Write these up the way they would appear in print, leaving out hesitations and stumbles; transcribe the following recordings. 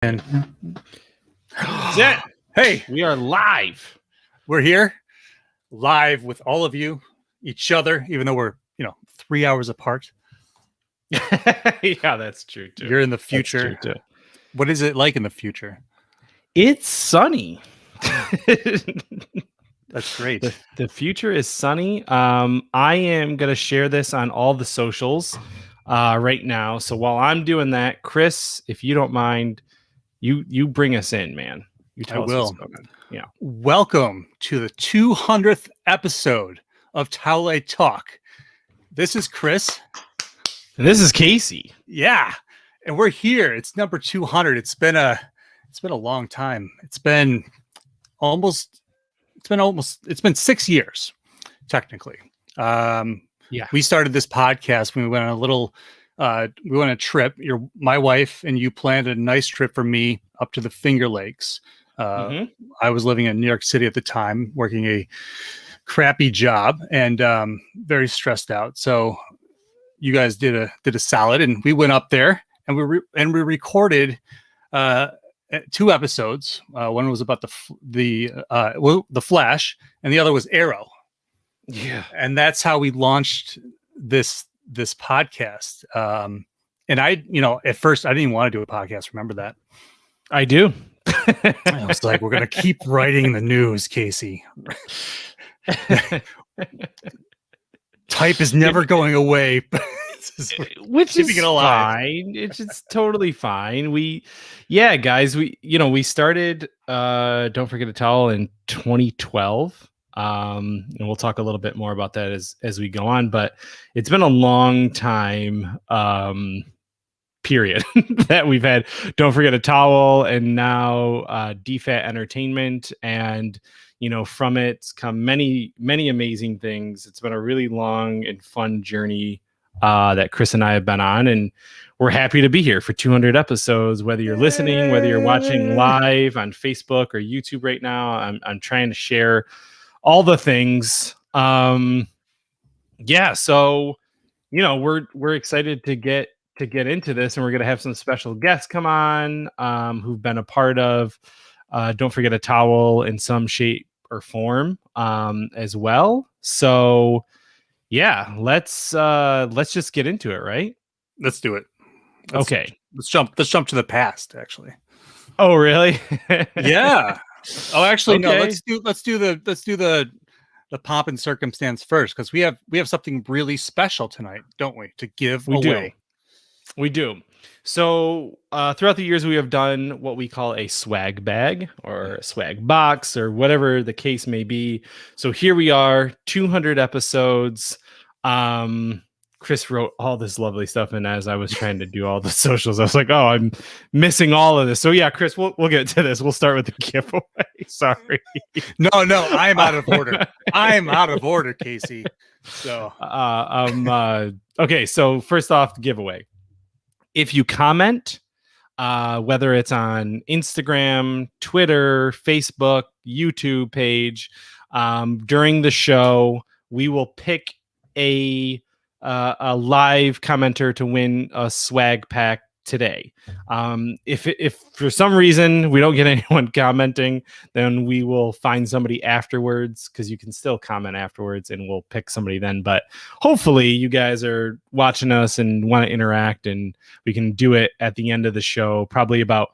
And hey, we are live. We're here live with all of you, each other, even though we're 3 hours apart. Yeah, that's true too. You're in the future. Too. What is it like in the future? It's sunny. That's great. The future is sunny. I am going to share this on all the socials right now. So while I'm doing that, Chris, if you don't mind, you bring us in, man. You tell us what's going on. Yeah. Welcome to the 200th episode of Towelite Talk. This is Chris. And this is Casey. Yeah. And we're here. It's number 200. It's been a long time. It's been 6 years, technically. Yeah. We started this podcast when we went on a trip. My wife and you planned a nice trip for me up to the Finger Lakes. I was living in New York City at the time, working a crappy job and very stressed out. So you guys did a salad, and we went up there and we recorded 2 episodes. One was about the Flash, and the other was Arrow. Yeah, and that's how we launched this podcast. And I, at first I didn't even want to do a podcast. Remember that? I do. I was like, we're gonna keep writing the news, Casey. Type is never going away. Which is fine. It's totally fine. Guys, we started Don't Forget a Towel in 2012. And we'll talk a little bit more about that as we go on, but it's been a long time period that we've had Don't Forget a Towel, and now DFAT Entertainment, and from it's come many amazing things. It's been a really long and fun journey that Chris and I have been on, and we're happy to be here for 200 episodes. Whether you're listening, whether you're watching live on Facebook or YouTube right now, I'm trying to share all the things. So we're excited to get into this, and we're going to have some special guests come on who've been a part of Don't Forget a Towel in some shape or form as well. So yeah, let's just get into it, right? Let's do it. Okay. Let's jump to the past, actually. Oh, really? Yeah. Oh, actually, okay. No. Let's do the pomp and circumstance first, because we have something really special tonight, don't we? To give away. We do. So throughout the years, we have done what we call a swag bag or a swag box or whatever the case may be. So here we are, 200 episodes. Chris wrote all this lovely stuff, and as I was trying to do all the socials, I was like, "Oh, I'm missing all of this." So yeah, Chris, we'll get to this. We'll start with the giveaway. Sorry. No, I'm out of order. I'm out of order, Casey. So okay. So first off, the giveaway. If you comment, whether it's on Instagram, Twitter, Facebook, YouTube page, during the show, we will pick a live commenter to win a swag pack today. If for some reason we don't get anyone commenting, then we will find somebody afterwards, because you can still comment afterwards, and we'll pick somebody then. But hopefully you guys are watching us and want to interact, and we can do it at the end of the show, probably about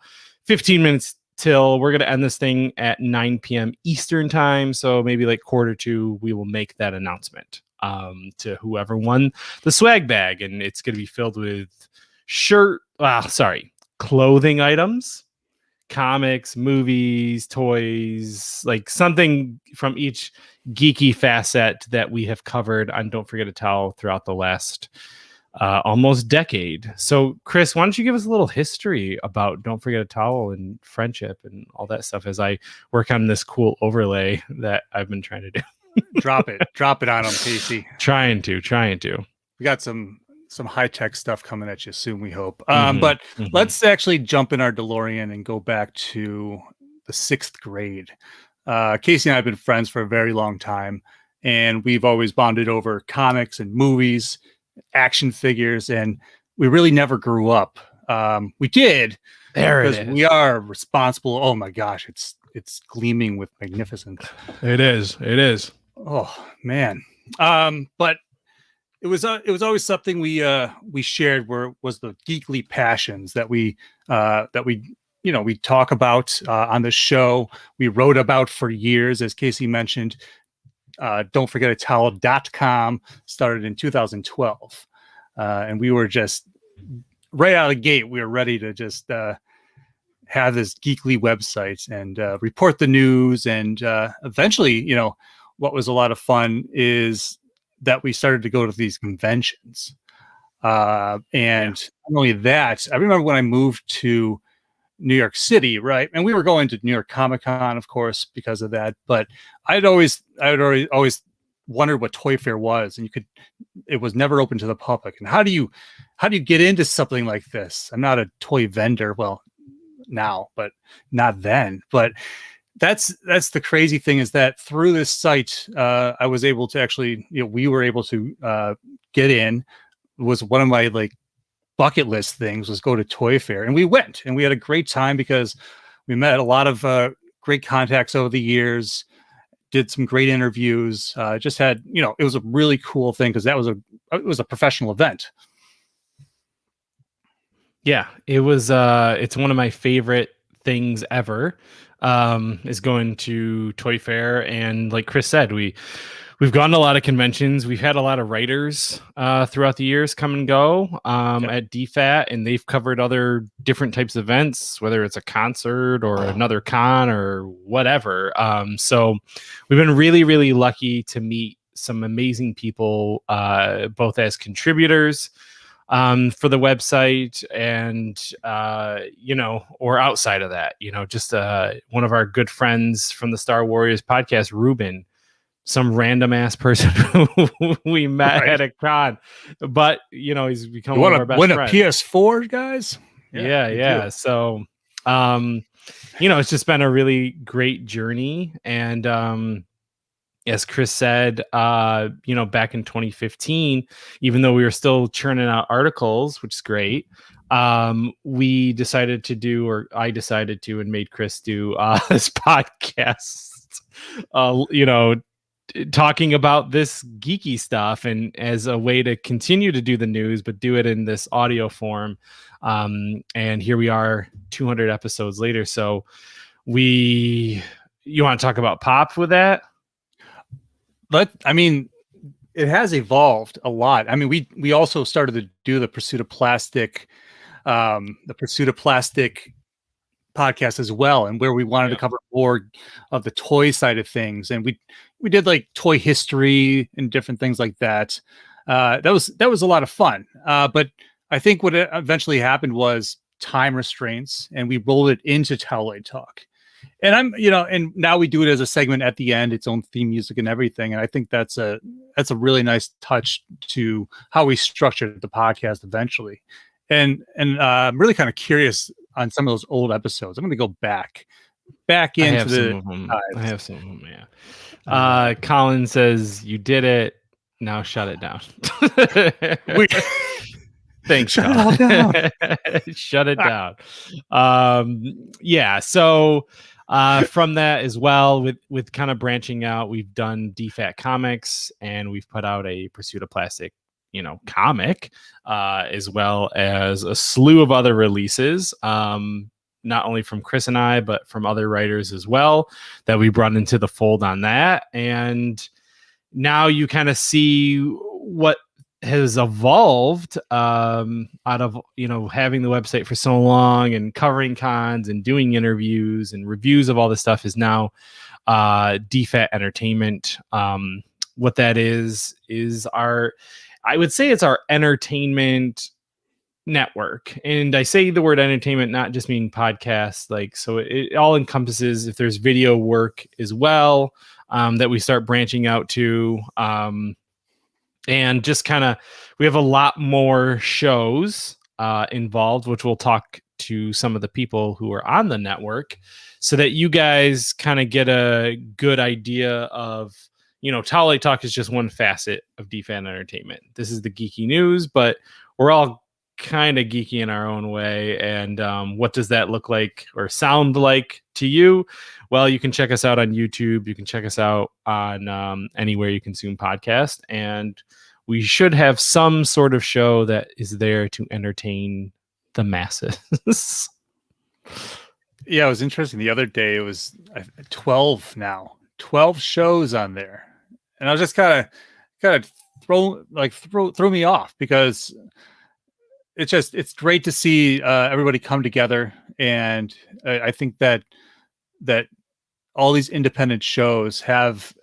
15 minutes till we're going to end this thing at 9 p.m. Eastern time. So maybe like 1:45, we will make that announcement to whoever won the swag bag, and it's going to be filled with clothing items, comics, movies, toys, like something from each geeky facet that we have covered on Don't Forget a Towel throughout the last almost decade. So Chris, why don't you give us a little history about Don't Forget a Towel and friendship and all that stuff as I work on this cool overlay that I've been trying to do. Drop it on them, Casey. Trying to. We got some high-tech stuff coming at you soon, we hope. But let's actually jump in our DeLorean and go back to the 6th grade. Casey and I have been friends for a very long time, and we've always bonded over comics and movies, action figures, and we really never grew up. We did, There it because is. we are responsible. Oh my gosh, it's gleaming with magnificence. It is. It is. Oh man. But it was always something we shared, where was the geekly passions that we talk about on the show. We wrote about for years, as Casey mentioned. Don't forget a towel.com started in 2012. And we were just right out of the gate, we were ready to just have this geekly website and report the news. And eventually, what was a lot of fun is that we started to go to these conventions. And not only that, I remember when I moved to New York City, right? And we were going to New York Comic Con, of course, because of that. But I had always wondered what Toy Fair was, and it was never open to the public. And how do you get into something like this? I'm not a toy vendor, well, now, but not then. But that's the crazy thing, is that through this site, I was able to actually, we were able to get in. It was one of my bucket list things, was go to Toy Fair, and we went, and we had a great time because we met a lot of great contacts over the years, did some great interviews, just had, it was a really cool thing because it was a professional event. Yeah, it was it's one of my favorite things ever, is going to Toy Fair. And like Chris said, we've gone to a lot of conventions. We've had a lot of writers throughout the years come and go at DFAT, and they've covered other different types of events, whether it's a concert or another con or whatever. So we've been really, really lucky to meet some amazing people, both as contributors for the website and, or outside of that, just one of our good friends from the Star Warriors podcast, Ruben, some random ass person who we met at a con, but he's become one of our best friends. Win a PS4, guys? Yeah. So, it's just been a really great journey. And, as Chris said, back in 2015, even though we were still churning out articles, which is great, I decided to and made Chris do this podcast, talking about this geeky stuff, and as a way to continue to do the news, but do it in this audio form. And here we are 200 episodes later. So you want to talk about Pop with that? But it has evolved a lot. We also started to do the Pursuit of Plastic podcast as well, and where we wanted to cover more of the toy side of things, and we did toy history and different things like that. That was a lot of fun. But I think what eventually happened was time restraints, and we rolled it into Towelite Talk. And and now we do it as a segment at the end, its own theme music and everything. And I think that's a really nice touch to how we structured the podcast eventually. And I'm really kind of curious on some of those old episodes. I'm going to go back into the. I have some of them. Yeah. Colin says, "You did it. Now shut it down." Thanks. Shut it all down. Shut it down. Yeah. So from that as well, with kind of branching out, we've done DFAT Comics, and we've put out a Pursuit of Plastic, comic, as well as a slew of other releases, not only from Chris and I, but from other writers as well, that we brought into the fold on that. And now you kind of see what has evolved out of having the website for so long and covering cons and doing interviews and reviews of all this stuff, is now DFAT Entertainment. What that is I would say it's our entertainment network. And I say the word entertainment not just meaning podcasts, so it all encompasses, if there's video work as well, that we start branching out to, and just kind of, we have a lot more shows involved, which we'll talk to some of the people who are on the network, so that you guys kind of get a good idea of, Towelite Talk is just one facet of DFAT Entertainment. This is the geeky news, but we're all kind of geeky in our own way. And what does that look like or sound like to you? Well, you can check us out on YouTube. You can check us out on anywhere you consume podcasts. And we should have some sort of show that is there to entertain the masses. Yeah, it was interesting. The other day, it was 12 now. 12 shows on there. And I was just kind of throw me off, because it's great to see everybody come together. And I think that all these independent shows have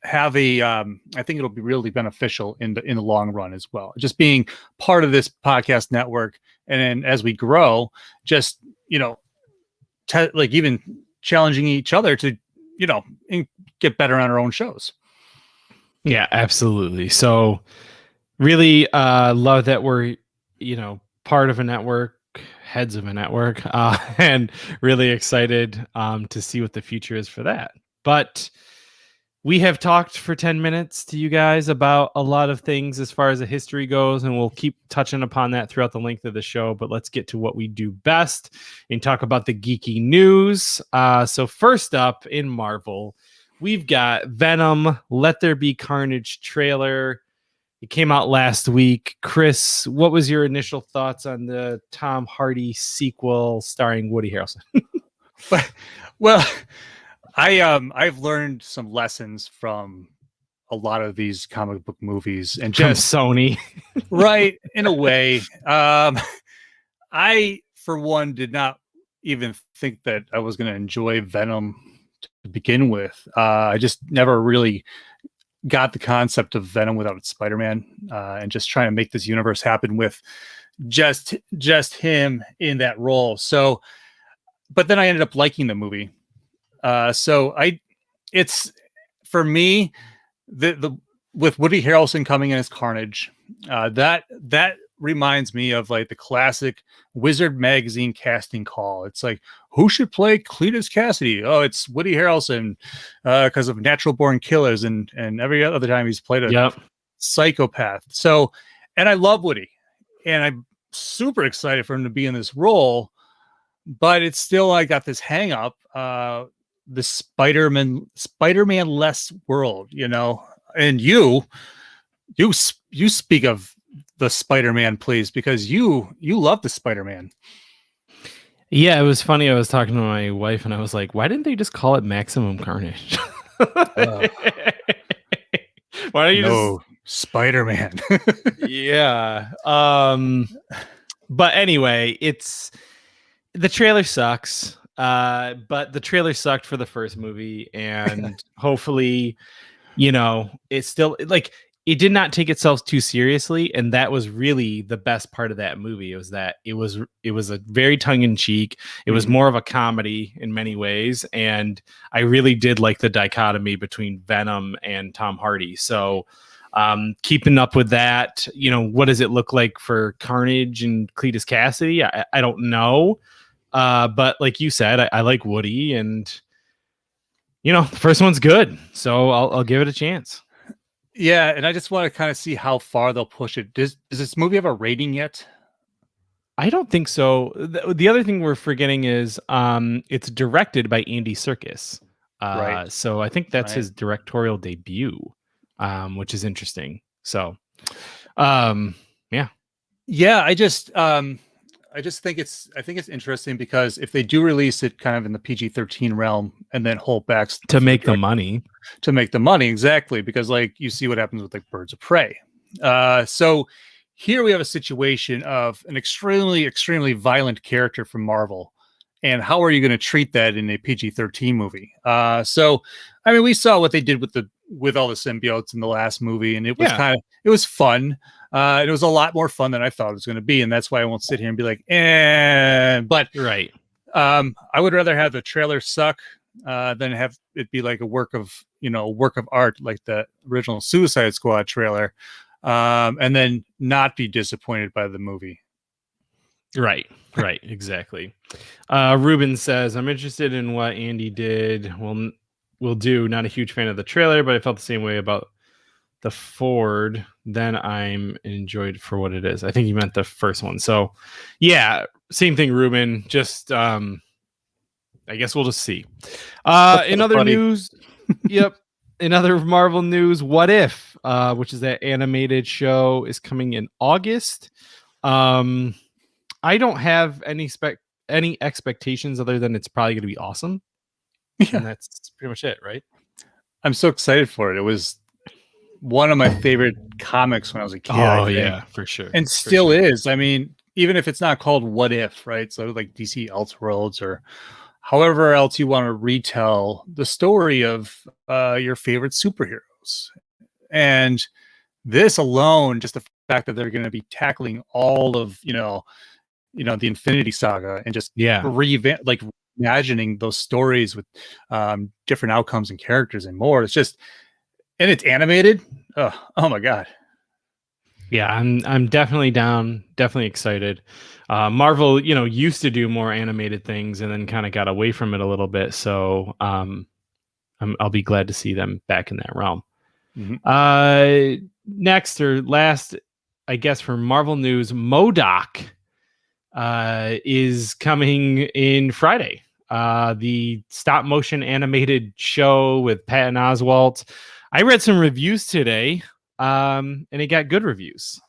a I think it'll be really beneficial in the long run as well. Just being part of this podcast network, and then as we grow, just even challenging each other to get better on our own shows. Yeah, absolutely. So really love that we're part of a network, heads of a network, and really excited to see what the future is for that. But we have talked for 10 minutes to you guys about a lot of things as far as the history goes, and we'll keep touching upon that throughout the length of the show. But let's get to what we do best and talk about the geeky news. So first up in Marvel, we've got Venom, Let There Be Carnage trailer. It came out last week. Chris, what was your initial thoughts on the Tom Hardy sequel starring Woody Harrelson? Well, I've learned some lessons from a lot of these comic book movies, and just Sony, right, in a way. I, for one, did not even think that I was going to enjoy Venom to begin with. I just never really got the concept of Venom without Spider-Man, and just trying to make this universe happen with just him in that role. So, but then I ended up liking the movie. It's for me, the with Woody Harrelson coming in as Carnage, that reminds me of like the classic Wizard magazine casting call. It's like, who should play Cletus Cassidy? Oh, it's Woody Harrelson, because of Natural Born Killers, and every other time he's played a psychopath. So, and I love Woody, and I'm super excited for him to be in this role, but it's still, I got this hang up. The Spider-Man less world, and you speak of the Spider-Man, please, because you love the Spider-Man. Yeah, it was funny. I was talking to my wife and I was like, why didn't they just call it Maximum Carnage? Why don't you just Spider-Man? Yeah. But anyway, the trailer sucks. But the trailer sucked for the first movie, and hopefully, it's still like, it did not take itself too seriously, and that was really the best part of that movie. It was that it was a very tongue-in-cheek. It was more of a comedy in many ways, and I really did like the dichotomy between Venom and Tom Hardy. So keeping up with that, what does it look like for Carnage and Cletus Cassidy? I don't know. But like you said, I like Woody, and the first one's good, so I'll give it a chance. Yeah, and I just want to kind of see how far they'll push it. Does this movie have a rating yet? I don't think so. The other thing we're forgetting is it's directed by Andy Serkis. Right. So I think that's his directorial debut, which is interesting. So, yeah. Yeah, I just think it's interesting, because if they do release it kind of in the PG-13 realm and then hold back to make the money, exactly, because like you see what happens with like Birds of Prey. So here we have a situation of an extremely, extremely violent character from Marvel, and how are you going to treat that in a PG-13 movie? So I mean, we saw what they did with all the symbiotes in the last movie, and it was it was fun. It was a lot more fun than I thought it was going to be, and that's why I won't sit here and be like, but right. I would rather have the trailer suck than have it be like a work of art, like the original Suicide Squad trailer, and then not be disappointed by the movie. Right, exactly. Ruben says, I'm interested in what Andy did. Will do. Not a huge fan of the trailer, but I felt the same way about the Ford, then I'm enjoyed for what it is. I think you meant the first one. So, yeah, same thing, Ruben. Just, I guess we'll just see. In other news, yep. In other Marvel news, What If, which is that animated show, is coming in August. I don't have any expectations other than it's probably going to be awesome. Yeah. And that's pretty much it, right? I'm so excited for it. It was one of my favorite comics when I was a kid. Oh, yeah, for sure. And still is. I mean, even if it's not called What If, right? So like DC Elseworlds or however else you want to retell the story of your favorite superheroes. And this alone, just the fact that they're going to be tackling all of, the Infinity Saga and just reimagining those stories with different outcomes and characters and more. It's just, and it's animated. Oh my God. Yeah, I'm definitely down, definitely excited. Marvel, used to do more animated things and then kind of got away from it a little bit. So I'll be glad to see them back in that realm. Mm-hmm. Next or last, I guess, for Marvel news, MODOK is coming in Friday. The stop motion animated show with Patton Oswalt. I read some reviews today. And it got good reviews.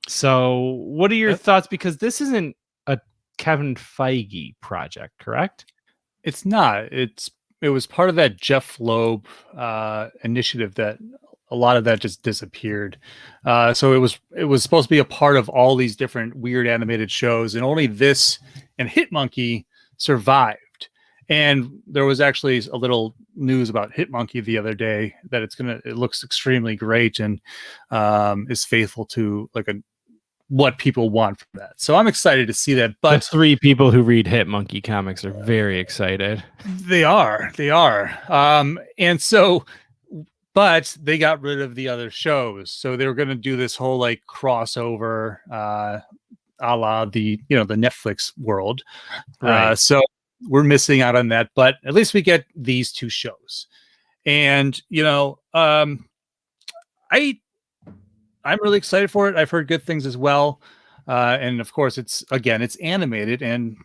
So what are your thoughts? Because this isn't a Kevin Feige project, correct? It's not. It was part of that Jeff Loeb initiative that a lot of that just disappeared. So it was supposed to be a part of all these different weird animated shows, and only this and Hitmonkey survived. And there was actually a little news about Hitmonkey the other day that it looks extremely great and is faithful to what people want from that. So I'm excited to see that. But the 3 people who read Hitmonkey comics are very excited. They are. And so, but they got rid of the other shows. So they were going to do this whole crossover, a la the Netflix world. Right. So we're missing out on that, but at least we get these 2 shows. And I'm really excited for it. I've heard good things as well. And of course it's animated, and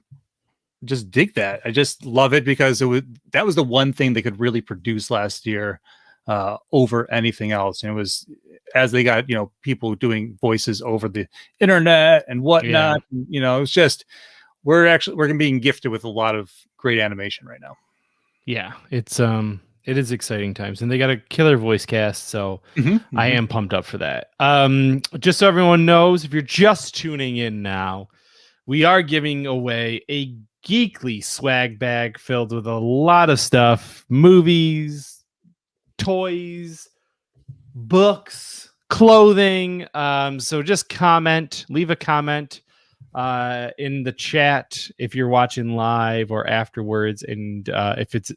just dig that. I just love it because that was the one thing they could really produce last year over anything else. And it was, as they got, people doing voices over the internet and whatnot, it's just, we're being gifted with a lot of great animation right now. Yeah, it is exciting times, and they got a killer voice cast, so I am pumped up for that. Just so everyone knows, if you're just tuning in now, we are giving away a Geekly swag bag filled with a lot of stuff: movies, toys, books, clothing. So just leave a comment in the chat if you're watching live or afterwards, and if it's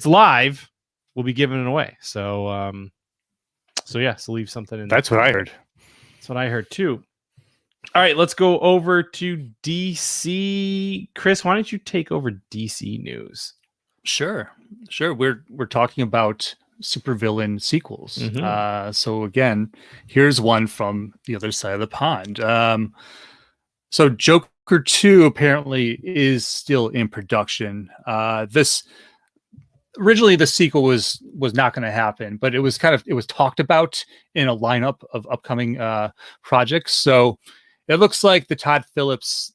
live, we'll be giving it away. So leave something in. That's what I heard. That's what I heard too. All right, let's go over to DC. Chris, why don't you take over DC news? Sure. We're talking about supervillain sequels. So again, here's one from the other side of the pond. So Joker 2 apparently is still in production. Originally the sequel was not going to happen, but it was talked about in a lineup of upcoming projects. So it looks like the Todd Phillips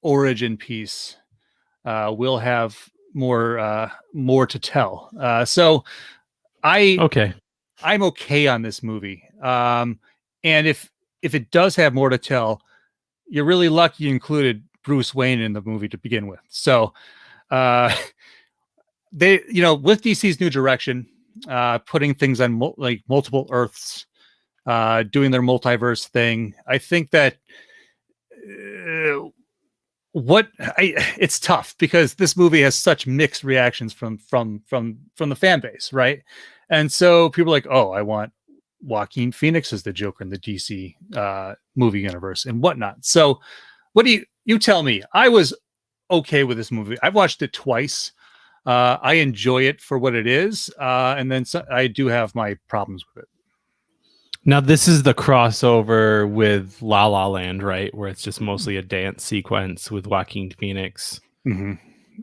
origin piece will have more to tell. So I'm okay on this movie. And if it does have more to tell, you're really lucky you included Bruce Wayne in the movie to begin with. So they, with DC's new direction, putting things on multiple Earths, doing their multiverse thing, I think that it's tough because this movie has such mixed reactions from the fan base, right? And so people are like, oh, I want Joaquin Phoenix as the Joker in the DC movie universe and whatnot. So what do you tell me? I was okay with this movie. I've watched it twice. I enjoy it for what it is, and then I do have my problems with it. Now, this is the crossover with La La Land, right? Where it's just mostly a dance sequence with Joaquin Phoenix. Mm-hmm.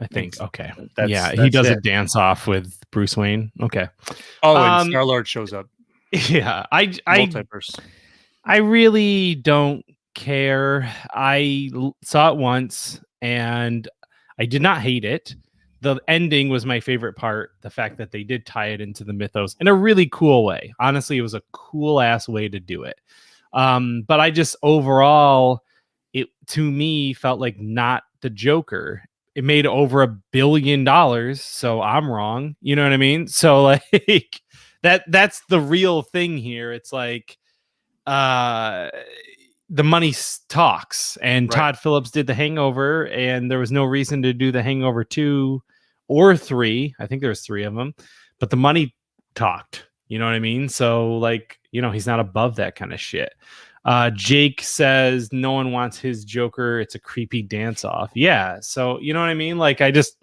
I think. Okay. That's He does it. a dance off with Bruce Wayne. Okay. Oh, and Star-Lord shows up. Yeah. Multiverse. I really don't care. I saw it once and I did not hate it. The ending was my favorite part. The fact that they did tie it into the mythos in a really cool way. Honestly, it was a cool ass way to do it. But I just overall, it to me felt like not the Joker. It made over $1 billion, so I'm wrong. You know what I mean? So like that's the real thing here. It's like the money talks, and Right. Todd Phillips did The Hangover, and there was no reason to do The Hangover 2 or 3. I think there was 3 of them, but the money talked. You know what I mean? So like, he's not above that kind of shit. Jake says no one wants his Joker. It's a creepy dance off. Yeah. So you know what I mean? Like I just,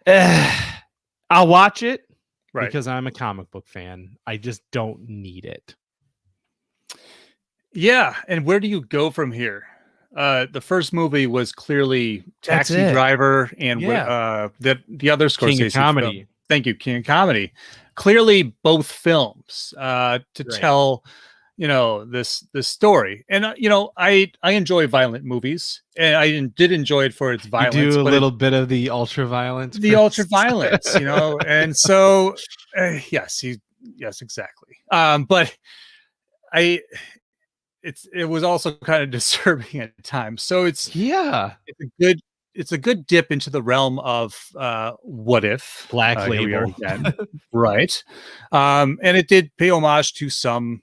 I'll watch it because I'm a comic book fan. I just don't need it. Yeah, and where do you go from here? The first movie was clearly Taxi Driver, and the other Scorsese King of Comedy. film. Thank you, King of Comedy. Clearly, both films to tell, this story. And I enjoy violent movies, and I did enjoy it for its violence. You do a little bit of the ultra violence, and so yes, exactly. But it was also kind of disturbing at times. So it's a good dip into the realm of what if Black Label, right? And it did pay homage to some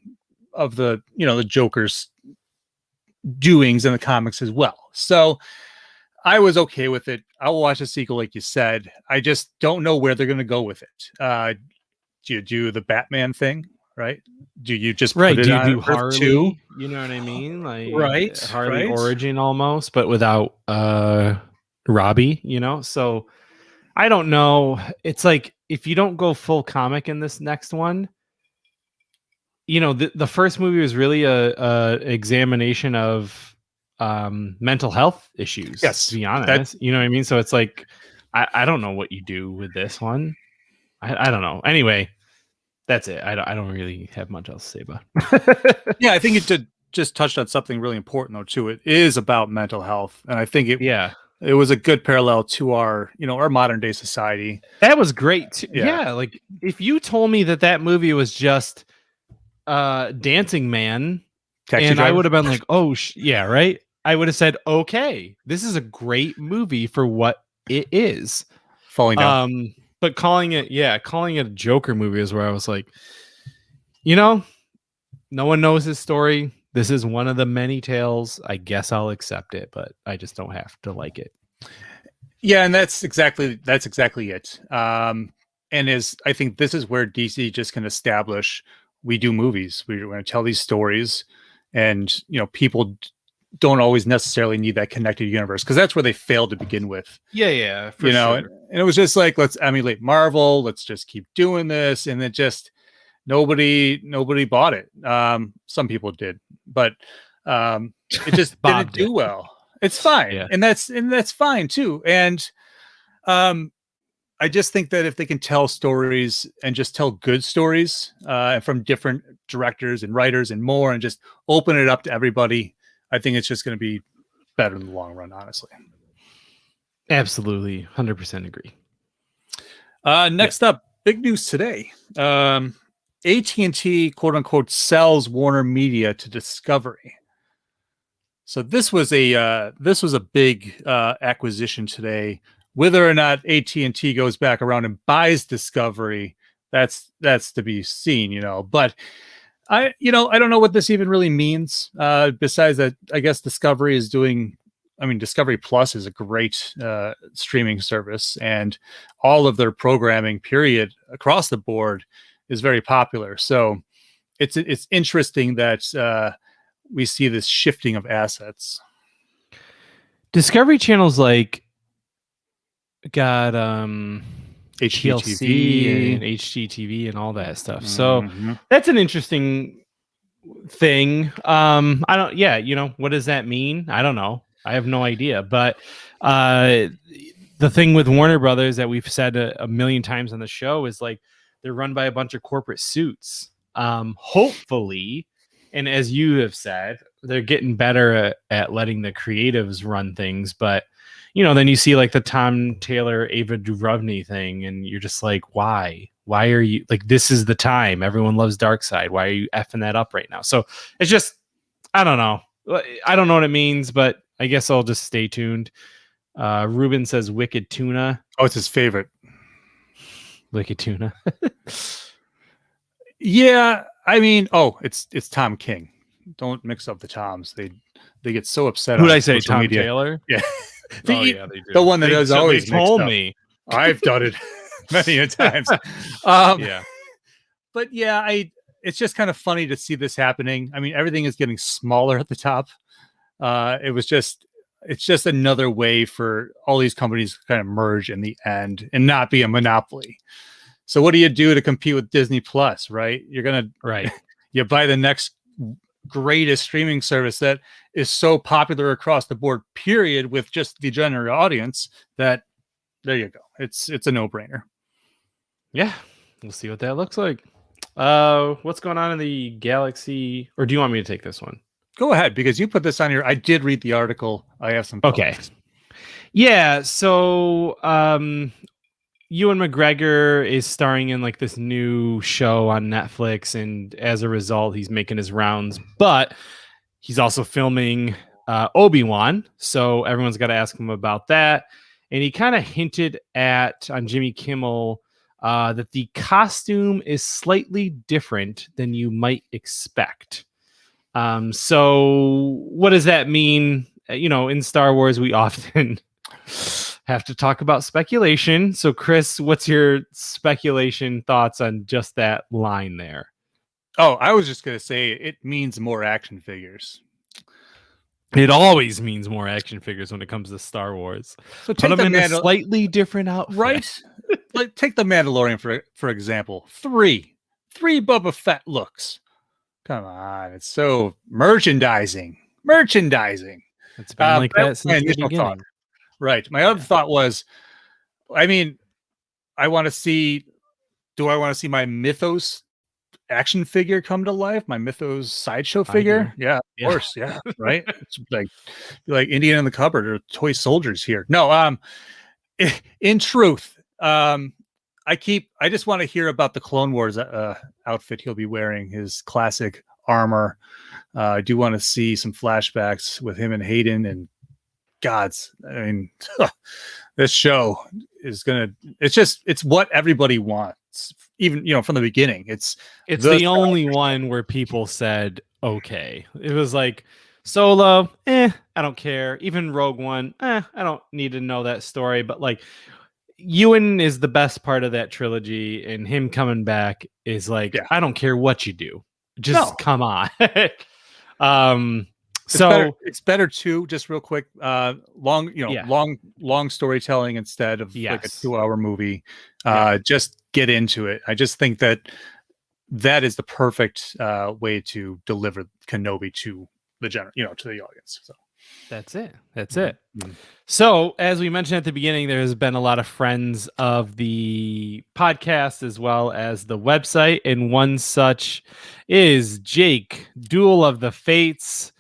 of the the Joker's doings in the comics as well. So I was okay with it. I'll watch a sequel, like you said. I just don't know where they're going to go with it. Do you do the Batman thing? Right? Do you just put it do you on do Earth Harley? 2? You know what I mean? Like Harley origin almost, but without Robbie. So I don't know. It's like if you don't go full comic in this next one, the first movie was really a examination of mental health issues. Yes, to be honest, you know what I mean. So it's like I don't know what you do with this one. I don't know. Anyway. That's it. I don't really have much else to say about it. Yeah, I think it did just touched on something really important though too. It is about mental health, and I think it was a good parallel to our our modern day society. That was great too. Yeah, like if you told me that movie was just Dancing Man, Taxi and Driver? I would have been like, oh yeah, right. I would have said, okay, this is a great movie for what it is. Falling down. But calling it a Joker movie is where I was like, no one knows his story. This is one of the many tales. I guess I'll accept it, but I just don't have to like it. Yeah, and that's exactly it. And I think this is where DC just can establish we do movies. We're going to tell these stories, and people don't always necessarily need that connected universe, because that's where they failed to begin with. Yeah, for sure. And it was just like, let's emulate Marvel. Let's just keep doing this, and it just nobody bought it. Some people did, but it just didn't do well. It's fine, and that's fine too. And I just think that if they can tell stories and just tell good stories from different directors and writers and more, and just open it up to everybody, I think it's just going to be better in the long run, honestly. Absolutely. 100% agree. Next up, big news today. AT&T, quote unquote, sells Warner Media to Discovery. So this was a big acquisition today. Whether or not AT&T goes back around and buys Discovery, that's to be seen, But I don't know what this even really means. Besides that, I guess Discovery is doing. Discovery Plus is a great streaming service, and all of their programming, period, across the board, is very popular. So it's interesting that we see this shifting of assets. Discovery Channel's like got HGTV TLC and HGTV and all that stuff. So that's an interesting thing. I don't. Yeah, what does that mean? I don't know. I have no idea. But the thing with Warner Brothers that we've said a million times on the show is like they're run by a bunch of corporate suits. Hopefully, and as you have said, they're getting better at letting the creatives run things. But then you see like the Tom Taylor, Ava DuVernay thing, and you're just like, why? Why are you like? This is the time. Everyone loves Darkseid. Why are you effing that up right now? So it's just, I don't know. I don't know what it means, but I guess I'll just stay tuned. Ruben says Wicked Tuna. Oh, it's his favorite. Wicked Tuna. Yeah, I mean, it's Tom King. Don't mix up the Toms. They get so upset. Who did I say? Tom media. Taylor? Yeah. They do. The one that is always told me. I've done it many a times. Yeah. But yeah, it's just kind of funny to see this happening. I mean, everything is getting smaller at the top. It's just another way for all these companies to kind of merge in the end and not be a monopoly. So what do you do to compete with Disney Plus, right? You buy the next greatest streaming service that is so popular across the board, period, with just the general audience, that there you go. It's a no-brainer. Yeah. We'll see what that looks like. What's going on in the galaxy? Or do you want me to take this one? Go ahead, because you put this on I did read the article. I have some thoughts. Okay. Yeah, so Ewan McGregor is starring in like this new show on Netflix, and as a result, he's making his rounds. But he's also filming Obi-Wan, so everyone's got to ask him about that. And he kind of hinted on Jimmy Kimmel that the costume is slightly different than you might expect. So what does that mean? In Star Wars, we often have to talk about speculation. So Chris, what's your speculation thoughts on just that line there? Oh, I was just going to say it means more action figures. It always means more action figures when it comes to Star Wars. So take them in a slightly different outfit. Right? Like, take the Mandalorian for example. Three Boba Fett looks. Come on, it's so merchandising. It's been like that since the beginning. Thought. Right. My other thought was, I mean, do I want to see my Mythos action figure come to life? My Mythos sideshow figure? Yeah, of course. Yeah, right. It's like Indian in the cupboard or toy soldiers here. No, in truth, I just want to hear about the Clone Wars outfit he'll be wearing, his classic armor. I do want to see some flashbacks with him and Hayden and this show is it's what everybody wants, even from the beginning. It's the only one where people said okay. It was like Solo, I don't care. Even Rogue One, I don't need to know that story. But like, Ewan is the best part of that trilogy, and him coming back is like, I don't care what you do, just come on. It's better too, just real quick, long storytelling instead of like a 2-hour movie. Just get into it. I just think that is the perfect way to deliver Kenobi to the to the audience. So that's it. Mm-hmm. So as we mentioned at the beginning, there's been a lot of friends of the podcast as well as the website, and one such is Jake, Duel of the Fates,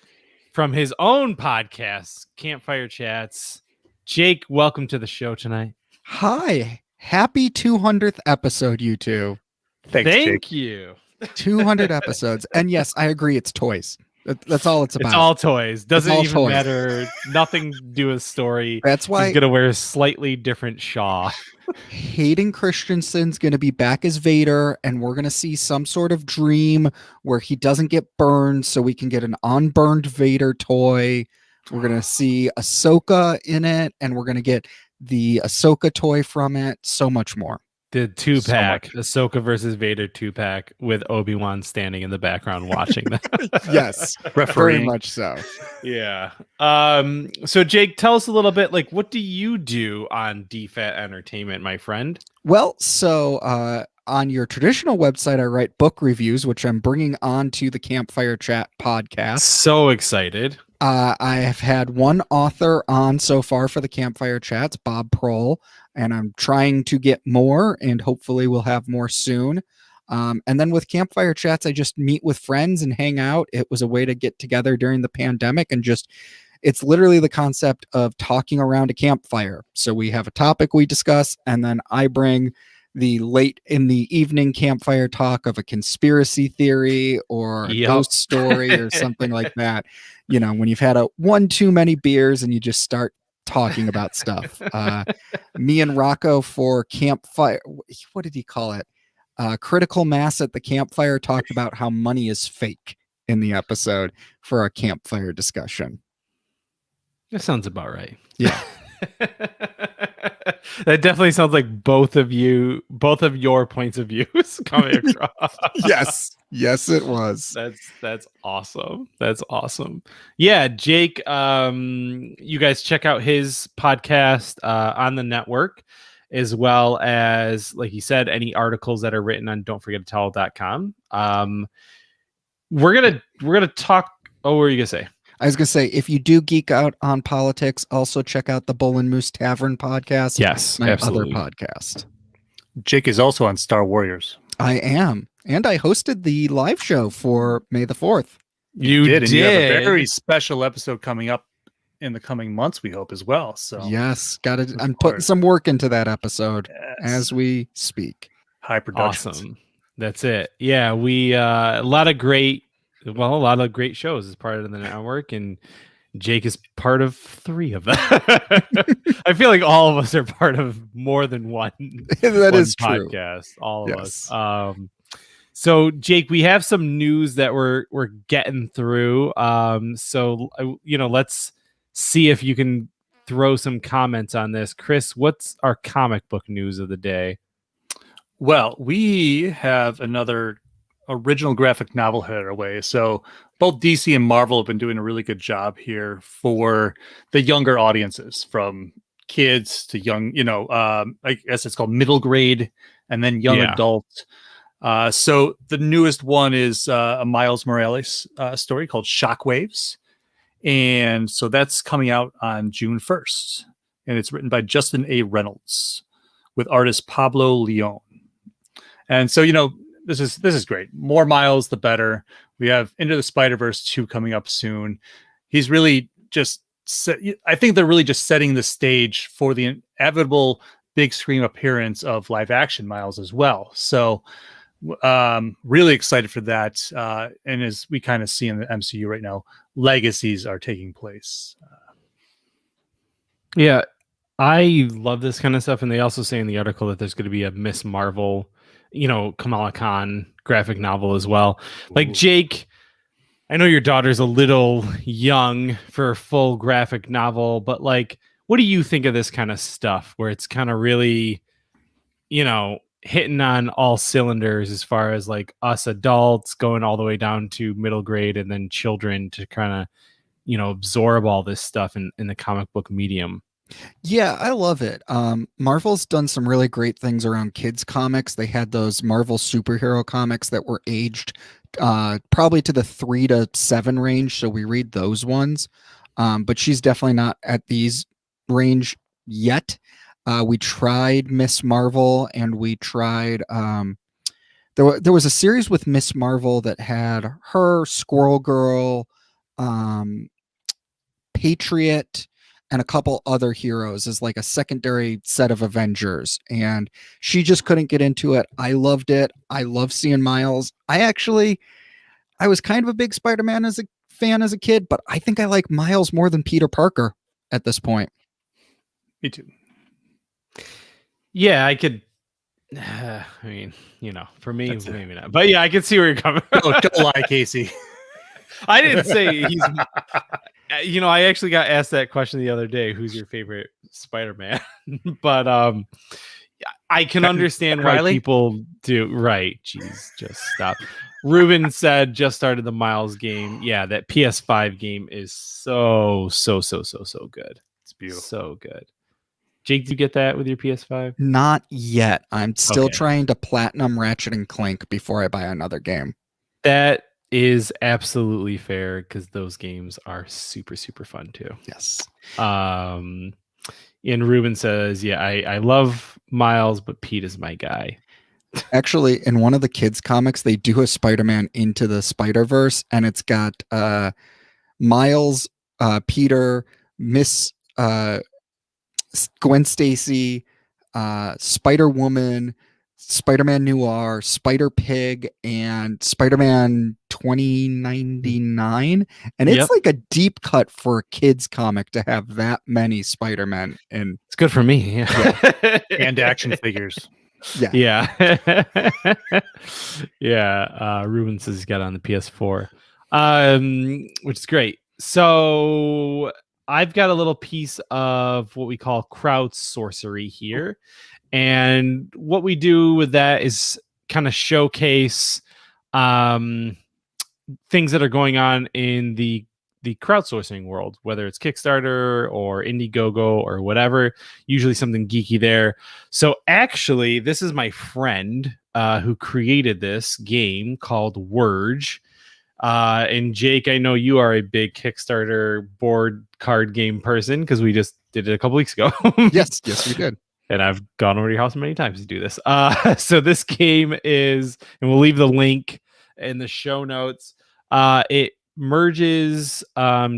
from his own podcast, Campfire Chats. Jake, welcome to the show tonight. Hi. Happy 200th episode, you two. Thank you. 200 episodes. And yes, I agree, it's toys. That's all it's about. It's all toys. Doesn't even matter. Nothing to do with story. That's why he's going to wear a slightly different shaw. Hayden Christensen's going to be back as Vader, and we're going to see some sort of dream where he doesn't get burned, so we can get an unburned Vader toy. We're going to see Ahsoka in it, and we're going to get the Ahsoka toy from it. So much more. The So 2-pack, much. Ahsoka versus Vader 2-pack with Obi-Wan standing in the background watching them. Yes, very Refereeing. much so. Yeah. So Jake, tell us a little bit, like, what do you do on DFAT Entertainment, my friend? Well, so on your traditional website, I write book reviews, which I'm bringing on to the Campfire Chat podcast. So excited. I have had one author on so far for the Campfire Chats, Bob Prohl, and I'm trying to get more, and hopefully we'll have more soon. And then with Campfire Chats, I just meet with friends and hang out. It was a way to get together during the pandemic and just, it's literally the concept of talking around a campfire. So we have a topic we discuss, and then I bring the late in the evening campfire talk of a conspiracy theory or a ghost story or something like that. You know, when you've had one too many beers and you just start talking about stuff. Me and Rocco for campfire, what did he call it? Critical Mass at the Campfire talked about how money is fake in the episode for a campfire discussion. That sounds about right. Yeah. That definitely sounds like both of your points of views coming across. Yes, it was. That's awesome. That's awesome. Yeah, Jake, you guys check out his podcast on the network, as well as, like he said, any articles that are written on don'tforgettowel.com. We're gonna talk. Oh, what were you gonna say? I was going to say, if you do geek out on politics, also check out the Bull and Moose Tavern podcast. Yes, my absolutely. other podcast. Jake is also on Star Warriors. I am. And I hosted the live show for May the 4th. You did. And you have a very special episode coming up in the coming months, we hope, as well. So yes, I'm putting some work into that episode as we speak. High production. Awesome. That's it. Yeah, we a lot of great shows as part of the network, and Jake is part of 3 of them. I feel like all of us are part of more than one. That is podcast. True. All of us. So Jake, we have some news that we're getting through. So let's see if you can throw some comments on this. Chris, what's our comic book news of the day? Well, we have another original graphic novel headed our way. So both DC and Marvel have been doing a really good job here for the younger audiences, from kids to young, I guess it's called middle grade and then young adult. So the newest one is a Miles Morales story called Shockwaves. And so that's coming out on June 1st. And it's written by Justin A. Reynolds with artist Pablo Leon. And so, this is great. More Miles, the better. We have Into the Spider-Verse 2 coming up soon. He's really I think they're really just setting the stage for the inevitable big screen appearance of live action Miles as well. So really excited for that. And as we kind of see in the MCU right now, legacies are taking place. Yeah, I love this kind of stuff. And they also say in the article that there's going to be a Miss Marvel, Kamala Khan graphic novel as well. Like, Jake, I know your daughter's a little young for a full graphic novel, but like, what do you think of this kind of stuff where it's kind of really, hitting on all cylinders as far as like us adults going all the way down to middle grade and then children to kind of, absorb all this stuff in the comic book medium? Yeah, I love it. Marvel's done some really great things around kids comics. They had those Marvel superhero comics that were aged probably to the 3 to 7 range, so we read those ones. But she's definitely not at these range yet. We tried Miss Marvel, and we tried there was a series with Miss Marvel that had her, Squirrel Girl, Patriot, and a couple other heroes as like a secondary set of Avengers, and she just couldn't get into it. I loved it. I love seeing Miles. I was kind of a big Spider-Man fan as a kid, but I think I like Miles more than Peter Parker at this point. Me too. Yeah, I could. I mean, for me, maybe not. But yeah, I can see where you're coming from. Oh, don't lie, Casey. I didn't say he's. I actually got asked that question the other day. Who's your favorite Spider-Man? But I can understand why Riley? people do. Right. Jeez, just stop. Ruben said just started the Miles game. Yeah, that PS5 game is so good. It's beautiful. So good. Jake, did you get that with your PS5? Not yet. I'm still Okay. trying to platinum Ratchet and Clank before I buy another game. That is absolutely fair because those games are super fun too. Yes. And Ruben says, yeah, I love Miles, but Pete is my guy. Actually, in one of the kids' comics, they do a Spider-Man Into the Spider-Verse, and it's got Miles, Peter, Miss Gwen Stacy, Spider-Woman, Spider-Man Noir, Spider-Pig, and Spider-Man 2099. And it's like a deep cut for a kid's comic to have that many Spider-Men in. It's good for me. Yeah. And action figures. Yeah. Yeah. Ruben says he's got it on the PS4, which is great. So I've got a little piece of what we call crowdsourcery here. And what we do with that is kind of showcase things that are going on in the crowdsourcing world, whether it's Kickstarter or Indiegogo or whatever, usually something geeky there. So actually, this is my friend who created this game called Wurge. And Jake, I know you are a big Kickstarter board card game person because we just did it a couple weeks ago. Yes, we did. And I've gone over to your house many times to do this. So this game is, and we'll leave the link in the show notes. It merges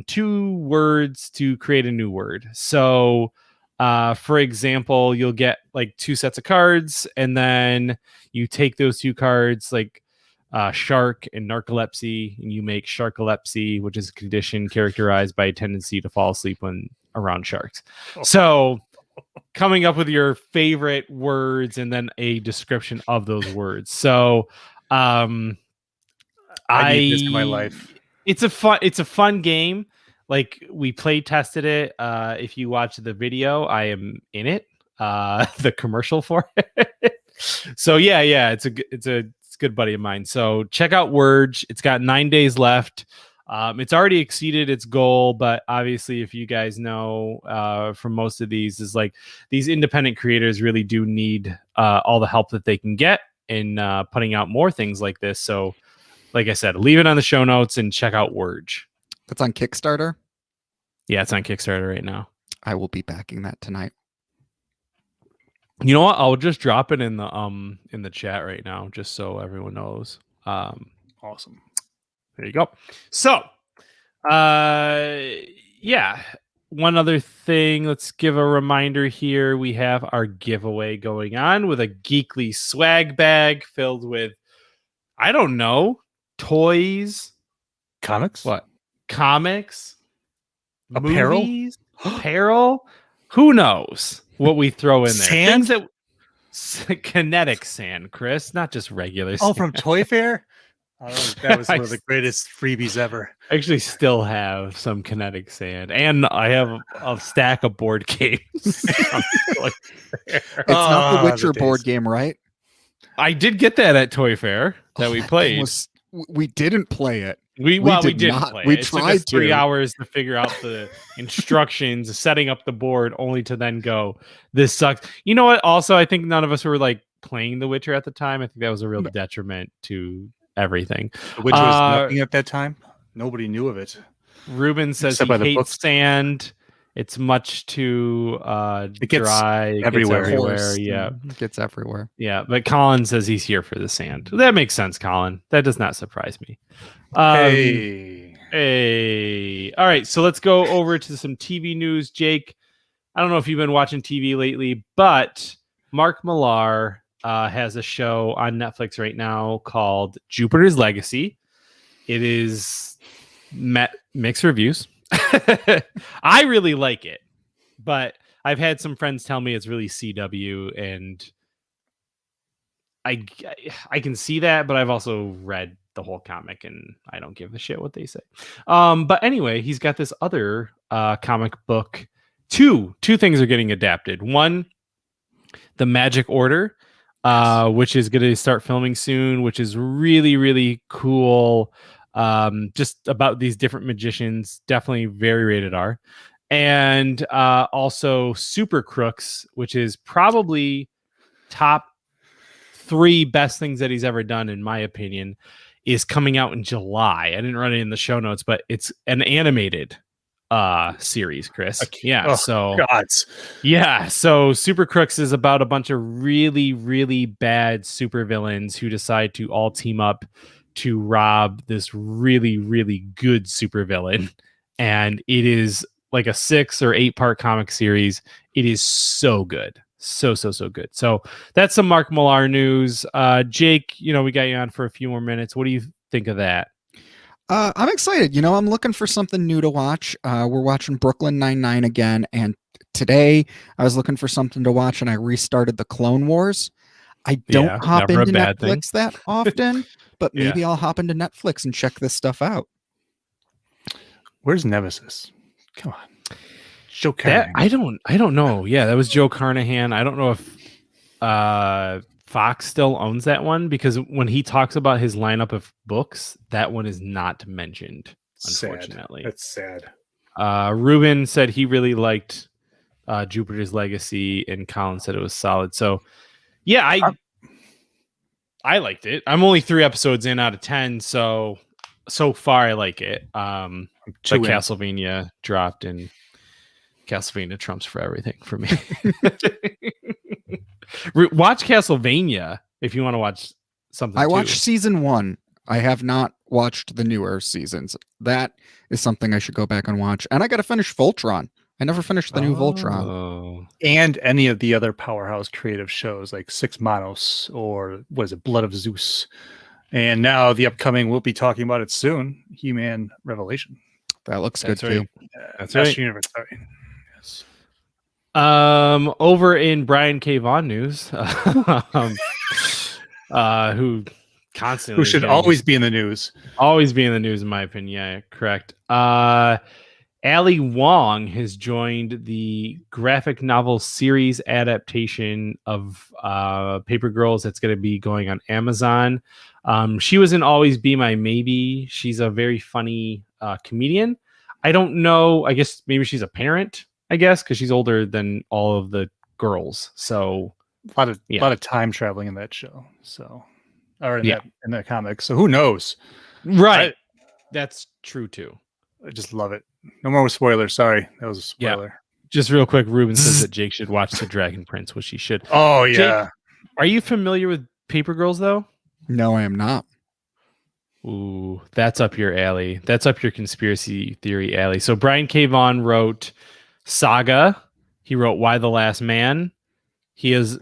two words to create a new word. So, for example, you'll get like two sets of cards, and then you take those two cards, like shark and narcolepsy, and you make sharkolepsy, which is a condition characterized by a tendency to fall asleep when around sharks. So coming up with your favorite words and then a description of those words. So I need this in my life. It's a fun game. Like, we play tested it. If you watch the video, I am in it. The commercial for it. So yeah, it's a good buddy of mine. So check out Wurge. It's got 9 days left. It's already exceeded its goal, but obviously, if you guys know from most of these, is like these independent creators really do need all the help that they can get in putting out more things like this. So, like I said, leave it on the show notes and check out Wurge. That's on Kickstarter? Yeah, it's on Kickstarter right now. I will be backing that tonight. You know what? I'll just drop it in the chat right now, just so everyone knows. Awesome. There you go. So, yeah. One other thing, let's give a reminder here. We have our giveaway going on with a Geekly swag bag filled with, I don't know, toys, Comics? what? Comics, Apparel? movies, apparel. Who knows what we throw in there? Sand? Things that kinetic sand, Chris, not just regular sand. Oh, from Toy Fair? That was one of the greatest freebies ever. I actually still have some kinetic sand, and I have a stack of board games. It's not the Witcher board game, right? I did get that at Toy Fair that we played. We didn't play it. We didn't play We it. It took tried us 3 hours to figure out the instructions, setting up the board, only to then go, this sucks. You know what? Also, I think none of us were like playing The Witcher at the time. I think that was a real detriment to everything. The Witcher was nothing at that time. Nobody knew of it. Ruben says Except he hates sand. It's much too dry. It everywhere. Gets everywhere. Yeah. It gets everywhere. Yeah. But Colin says he's here for the sand. That makes sense, Colin. That does not surprise me. Hey. All right. So let's go over to some TV news. Jake, I don't know if you've been watching TV lately, but Mark Millar has a show on Netflix right now called Jupiter's Legacy. It is mixed reviews. I really like it, but I've had some friends tell me it's really CW, and I can see that, but I've also read the whole comic and I don't give a shit what they say. But anyway, he's got this other comic book. Two things are getting adapted. One, The Magic Order, which is going to start filming soon, which is really, really cool. Just about these different magicians, definitely very rated R. And also Super Crooks, which is probably top 3 best things that he's ever done, in my opinion, is coming out in July. I didn't run it in the show notes, but it's an animated series, Chris. Yeah. So Super Crooks is about a bunch of really, really bad supervillains who decide to all team up to rob this really, really good supervillain. And it is like a 6 or 8 part comic series. It is so good. So good. So that's some Mark Millar news. Jake, we got you on for a few more minutes. What do you think of that? I'm excited. I'm looking for something new to watch. We're watching Brooklyn Nine-Nine again, and today I was looking for something to watch, and I restarted the Clone Wars. I don't hop into Netflix that often, but maybe I'll hop into Netflix and check this stuff out. Where's Nemesis? Come on. Joe Carnahan. I don't know. Yeah, that was Joe Carnahan. I don't know if Fox still owns that one, because when he talks about his lineup of books, that one is not mentioned, unfortunately. That's sad. Ruben said he really liked Jupiter's Legacy, and Colin said it was solid. So yeah, I liked it. I'm only 3 episodes in out of 10, so far I like it. But Castlevania dropped, and Castlevania trumps for everything for me. Watch Castlevania if you want to watch something. I watched season 1. I have not watched the newer seasons. That is something I should go back and watch. And I got to finish Voltron. I never finished the new Voltron. And any of the other Powerhouse creative shows like Six Manos or Blood of Zeus. And now the upcoming, we'll be talking about it soon, He-Man Revelation. That looks good too. That's right. Universe. Sorry. Yes. Over in Brian K. Vaughan news, who constantly should always be in the news. Always be in the news, in my opinion. Yeah, correct. Ali Wong has joined the graphic novel series adaptation of Paper Girls that's going to be going on Amazon. She was in Always Be My Maybe. She's a very funny comedian. I don't know. I guess maybe she's a parent, because she's older than all of the girls. So a lot of time traveling in that show. So, or in that comic. So who knows? Right. That's true too. I just love it. No more spoilers. Sorry, that was a spoiler. Yeah. Just real quick, Ruben says that Jake should watch The Dragon Prince, which he should. Oh yeah. Jake, are you familiar with Paper Girls though? No, I am not. Ooh, that's up your alley. That's up your conspiracy theory alley. So Brian K. Vaughan wrote Saga. He wrote Why the Last Man. He is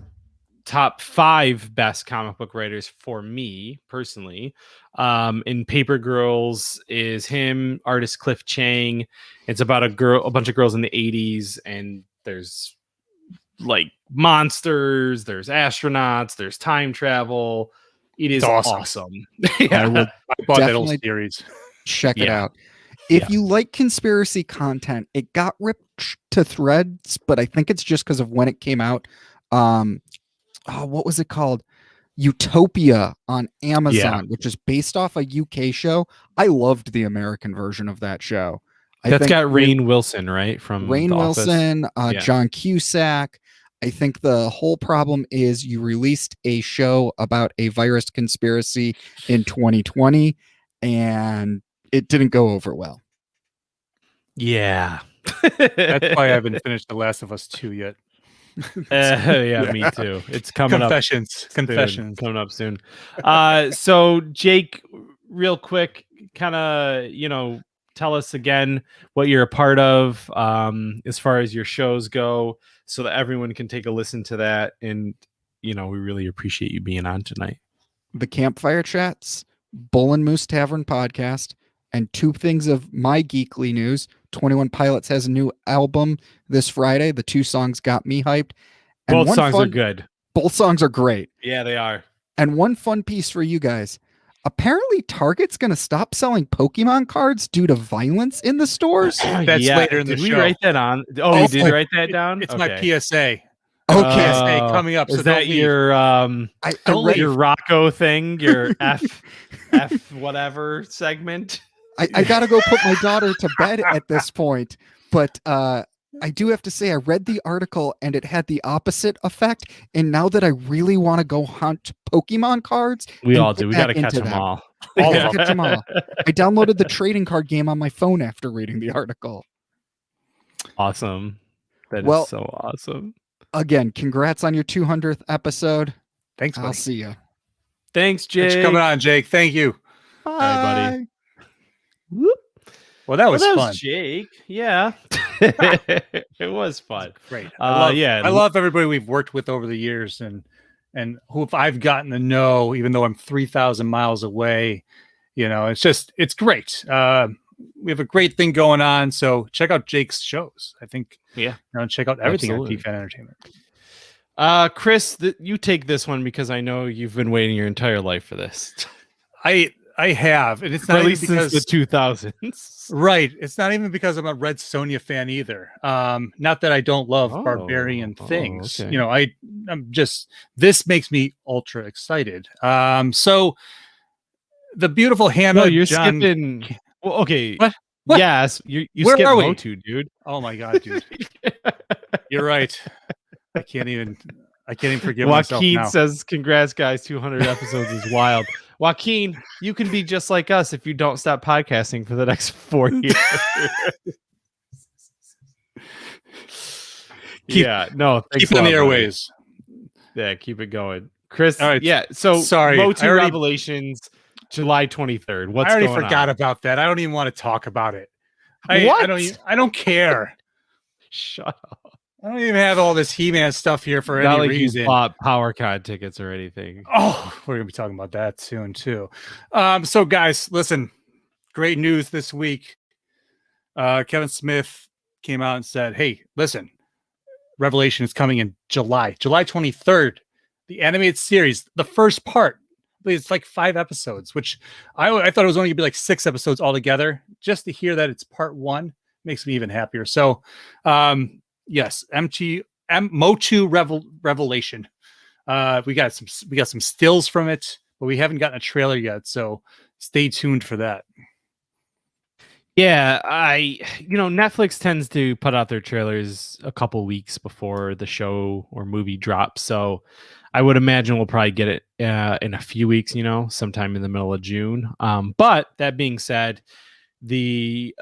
top 5 best comic book writers for me personally. In Paper Girls is him, artist Cliff Chang. It's about a bunch of girls in the 80s, and there's like monsters, there's astronauts, there's time travel. It is awesome. Yeah, I bought that whole series. Check it out. If you like conspiracy content, it got ripped to threads, but I think it's just because of when it came out. What was it called? Utopia on Amazon, which is based off a UK show. I loved the American version of that show. That's got Rainn Wilson, right? From Rainn Wilson, John Cusack. I think the whole problem is you released a show about a virus conspiracy in 2020, and it didn't go over well. Yeah. That's why I haven't finished The Last of Us 2 yet. Me too. It's coming Confessions. Coming up soon. So Jake, real quick, kind of, tell us again what you're a part of as far as your shows go, so that everyone can take a listen to that. And, we really appreciate you being on tonight. The Campfire Chats, Bull and Moose Tavern podcast, and 2 things of my geekly news. 21 Pilots has a new album this Friday. The 2 songs got me hyped. And both songs are good. Both songs are great. Yeah, they are. And one fun piece for you guys. Apparently, Target's going to stop selling Pokemon cards due to violence in the stores. That's later in the show. Did we write that on? Oh, we did write that down? It's my PSA. Okay. PSA coming up. Is So that don't leave. your I read, your Rocco thing, your F whatever segment? I gotta go put my daughter to bed at this point, but I do have to say I read the article and it had the opposite effect. And now that I really want to go hunt Pokemon cards, We and all get do. We back got to catch into them all. All I of gotta catch them all. I downloaded the trading card game on my phone after reading the article. Awesome. That Well, is so awesome. Again, congrats on your 200th episode. Thanks, I'll buddy. see you. Thanks, Thanks Jake. for coming on, Jake. Thank you. Bye, buddy. Whoop. Well, that was fun. Jake. Yeah. It was fun. Great. I love everybody we've worked with over the years and who I've gotten to know, even though I'm 3,000 miles away. It's great. We have a great thing going on. So check out Jake's shows. I think, check out everything on Absolutely. Geek Entertainment. Chris, you take this one because I know you've been waiting your entire life for this. I have, and it's not at even least because since the 2000s. Right. It's not even because I'm a Red Sonja fan either. Not that I don't love barbarian things. okay. I'm just, this makes me ultra excited. So the beautiful Hannah. No, you're John, skipping. Well, okay. What? Yes, you Where skip are we? Motu, dude. Oh my God, dude. You're right. I can't even forgive myself Joaquin now. says, "Congrats, guys! 200 episodes is wild." Joaquin, you can be just like us if you don't stop podcasting for the next 4 years. Keep on the airways. Yeah, keep it going, Chris. All right. Yeah. So Sorry, Motu Revelations, July 23rd. What's I already going forgot on? about that. I don't even want to talk about it. What? I don't care. Shut up. I don't even have all this He-Man stuff here for Not any like reason. you bought PowerCon tickets or anything. Oh, we're gonna be talking about that soon too. So guys, listen, great news this week. Kevin Smith came out and said, "Hey, listen, Revelation is coming in July 23rd. The animated series, the first part. I believe it's like 5 episodes, which I thought it was only gonna be like 6 episodes altogether. Just to hear that it's part 1 makes me even happier. So, yes, Motu Revelation. We got some stills from it, but we haven't gotten a trailer yet. So stay tuned for that. Yeah, Netflix tends to put out their trailers a couple weeks before the show or movie drops. So I would imagine we'll probably get it in a few weeks, sometime in the middle of June. But that being said, the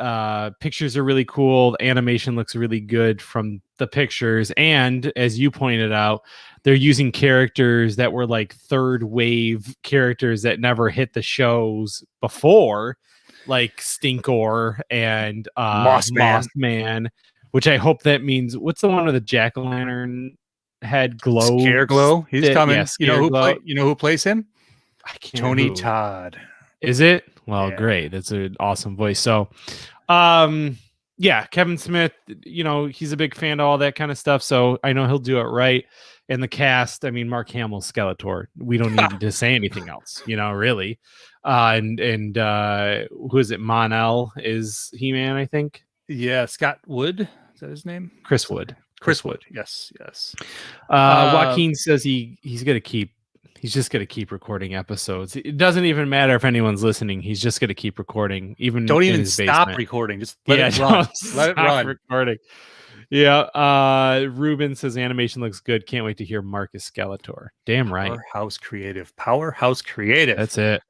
pictures are really cool. The animation looks really good from the pictures. And as you pointed out, they're using characters that were like third wave characters that never hit the shows before, like Stinkor and Mossman, which I hope that means, what's the one with the jack-o'-lantern head glow? Scareglow. He's coming. Yeah, you know who plays him? I can't Tony remember. Todd. Is it? Well, Yeah. Great. That's an awesome voice. So, Kevin Smith, he's a big fan of all that kind of stuff. So I know he'll do it right. And the cast, I mean, Mark Hamill's Skeletor. We don't need to say anything else, really. And who is it? Mon-El is He-Man, I think. Yeah, Scott Wood. Is that his name? Chris Wood. Chris Wood. Yes. Joaquin says he's just going to keep recording episodes. It doesn't even matter if anyone's listening. He's just going to keep recording. Don't even stop recording. Just let it run. Let it run. Recording. Yeah. Ruben says animation looks good. Can't wait to hear Marcus Skeletor. Damn right. Powerhouse Creative. That's it.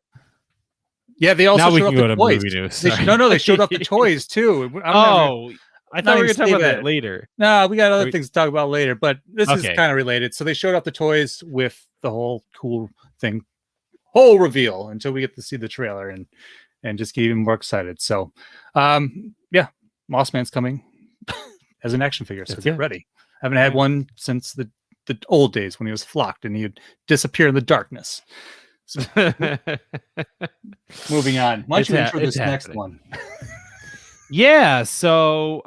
Yeah, they also now we showed can up go the to toys. movie news. they showed up the toys too. I thought we were going to talk about that later. No, we got other things to talk about later, but this is Okay. kind of related. So they showed up the toys with the whole cool thing, whole reveal until we get to see the trailer and just get even more excited. So, Mossman's coming as an action figure. So get ready. I haven't had one since the old days when he was flocked and he'd disappear in the darkness. So, moving on. Why don't you intro this next one? Yeah. So,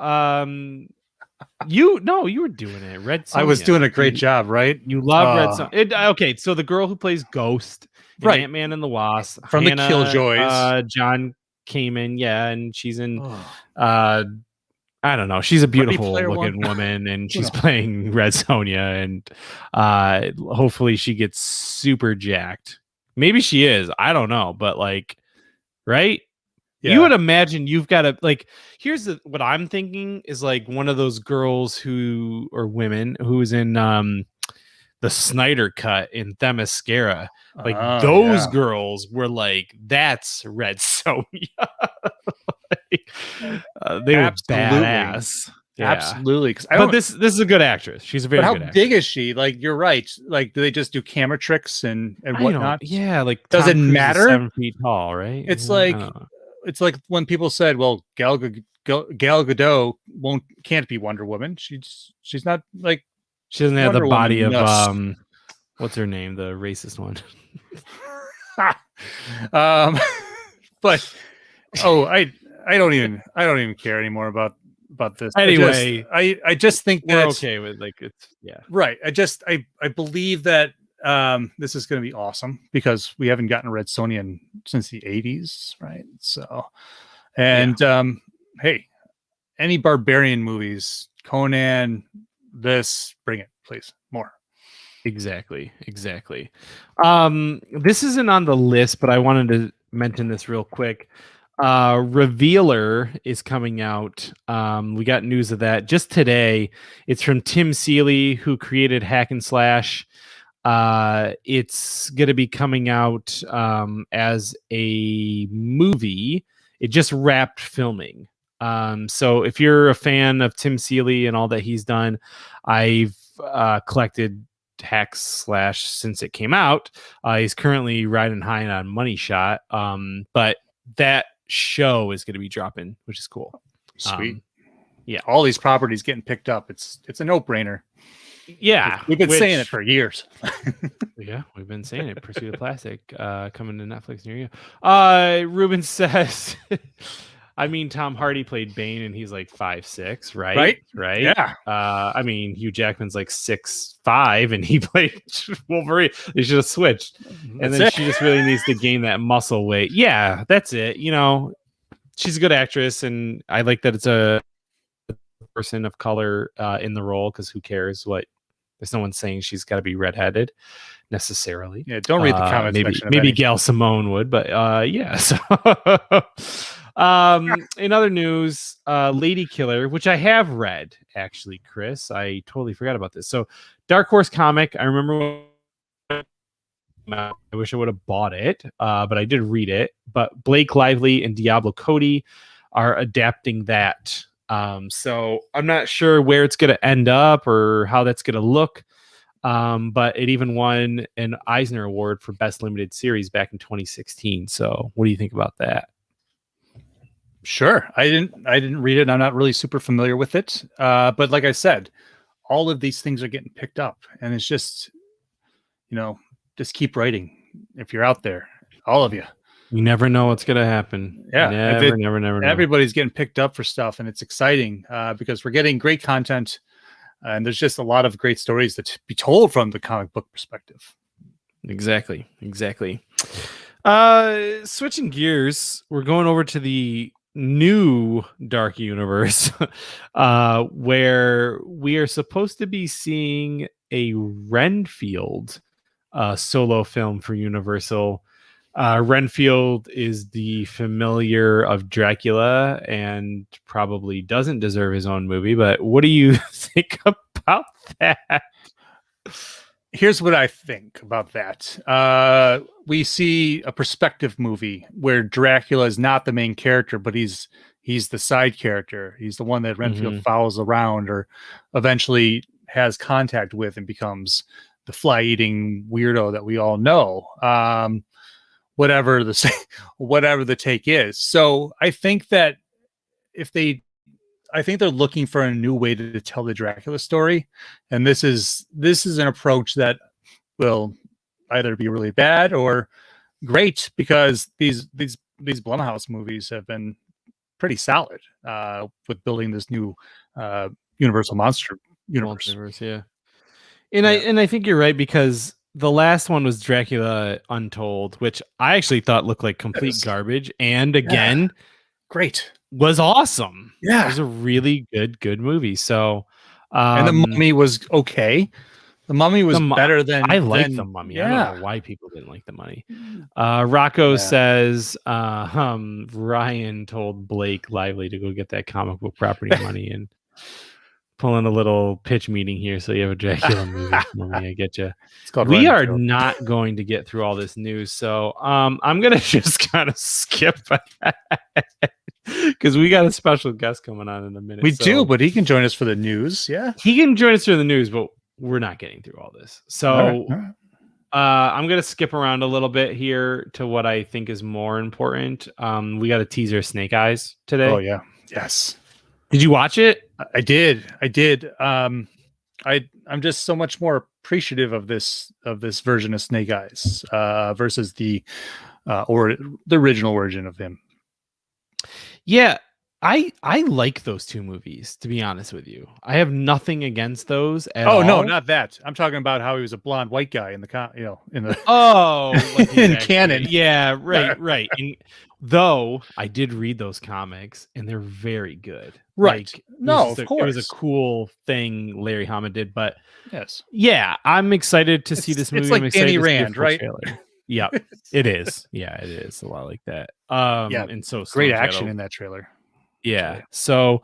you were doing it. Red Sonja. I was doing a great job, right? You love Red Sonja. Okay, so the girl who plays Ghost, in right? Ant-Man and the Wasp, from Hannah, the Killjoys. John Kamen, and she's in I don't know. She's a beautiful Player looking One? woman, and she's knows? playing Red Sonja, and hopefully she gets super jacked. Maybe she is. I don't know, but like, right? You would imagine you've got to like. Here's what I'm thinking is like one of those girls who or women who's in the Snyder Cut in Themyscira. Like those girls were like, that's Red Sonja. Like, they were badass. Yeah. Absolutely. But this is a good actress. She's a very good actress. How big is she? Like, you're right. Like, do they just do camera tricks and whatnot? Yeah, like does Tom it Cruise matter? Is 7 feet tall, right? It's Yeah, like when people said, "Well, Gal Gadot can't be Wonder Woman." She's not like she doesn't have Wonder the body Woman, of what's her name? The racist one. But I don't even care anymore about this. Anyway, I just think we're that okay with like it's right. I believe that this is going to be awesome because we haven't gotten a Red Sonja since the 80s, right? So, and hey, any barbarian movies, Conan, bring it, please, more. Exactly. This isn't on the list, but I wanted to mention this real quick. Revealer is coming out. We got news of that just today. It's from Tim Seeley, who created Hack and Slash. It's going to be coming out as a movie. It just wrapped filming. So if you're a fan of Tim Seeley and all that he's done, I've collected Hack Slash since it came out. He's currently riding high on Money Shot. But that show is going to be dropping, which is cool. Sweet. Yeah. All these properties getting picked up. It's a no-brainer. Yeah. We've been saying it for years. Yeah, we've been saying it. Pursuit of Plastic coming to Netflix near you. Ruben says I mean, Tom Hardy played Bane and he's like 5'6", right? Right. Yeah. I mean, Hugh Jackman's like 6'5", and he played Wolverine. They should have switched. And then she just really needs to gain that muscle weight. Yeah, that's it. You know, she's a good actress, and I like that it's a person of color in the role, because who cares what? There's no one saying she's got to be redheaded necessarily. Yeah, don't read the comments section. Maybe Gail Simone would, but yeah. So in other news, Lady Killer, which I have read actually, Chris. I totally forgot about this. So Dark Horse comic. I remember I wish I would have bought it, but I did read it. But Blake Lively and Diablo Cody are adapting that. So I'm not sure where it's going to end up or how that's going to look. But it even won an Eisner Award for Best Limited Series back in 2016. So what do you think about that? Sure. I didn't read it, and I'm not really super familiar with it. But like I said, all of these things are getting picked up, and it's just, just keep writing. If you're out there, all of you. You never know what's going to happen. Yeah. Never know. Everybody's getting picked up for stuff, and it's exciting because we're getting great content, and there's just a lot of great stories that be told from the comic book perspective. Exactly. Switching gears, we're going over to the new Dark Universe, where we are supposed to be seeing a Renfield solo film for Universal. Renfield is the familiar of Dracula and probably doesn't deserve his own movie, but what do you think about that? Here's what I think about that. We see a perspective movie where Dracula is not the main character, but he's the side character. He's the one that Renfield follows around or eventually has contact with and becomes the fly-eating weirdo that we all know. Whatever the take is. So I think that I think they're looking for a new way to tell the Dracula story, and this is an approach that will either be really bad or great, because these Blumhouse movies have been pretty solid with building this new Universal Monster universe. Yeah, and I think you're right, because the last one was Dracula Untold, which I actually thought looked like complete garbage, and again, great. was awesome. Yeah. It was a really good movie. So, And The Mummy was okay. The Mummy was better than I like The Mummy. Yeah. I don't know why people didn't like The Mummy. Rocco says Ryan told Blake Lively to go get that comic book property money and pulling a little pitch meeting here. So you have a Dracula movie for me. I get you. We are not going to get through all this news. So I'm going to just kind of skip because we got a special guest coming on in a minute. We do, but he can join us for the news. Yeah. He can join us for the news, but we're not getting through all this. So all right. I'm going to skip around a little bit here to what I think is more important. We got a teaser of Snake Eyes today. Oh, yeah. Yes. Did you watch it? I did. I'm just so much more appreciative of this version of Snake Eyes versus the original version of him. Yeah, I like those two movies, to be honest with you. I have nothing against those at all. No, not that. I'm talking about how he was a blonde white guy in the in canon. Yeah, right. And, though I did read those comics and they're very good. Right. Like, of course. It was a cool thing Larry Hama did, but yes. Yeah, I'm excited to see this movie. It's like I'm Danny Rand, right? Yeah, it is. Yeah, it is a lot like that. And so great action in that trailer. Yeah. So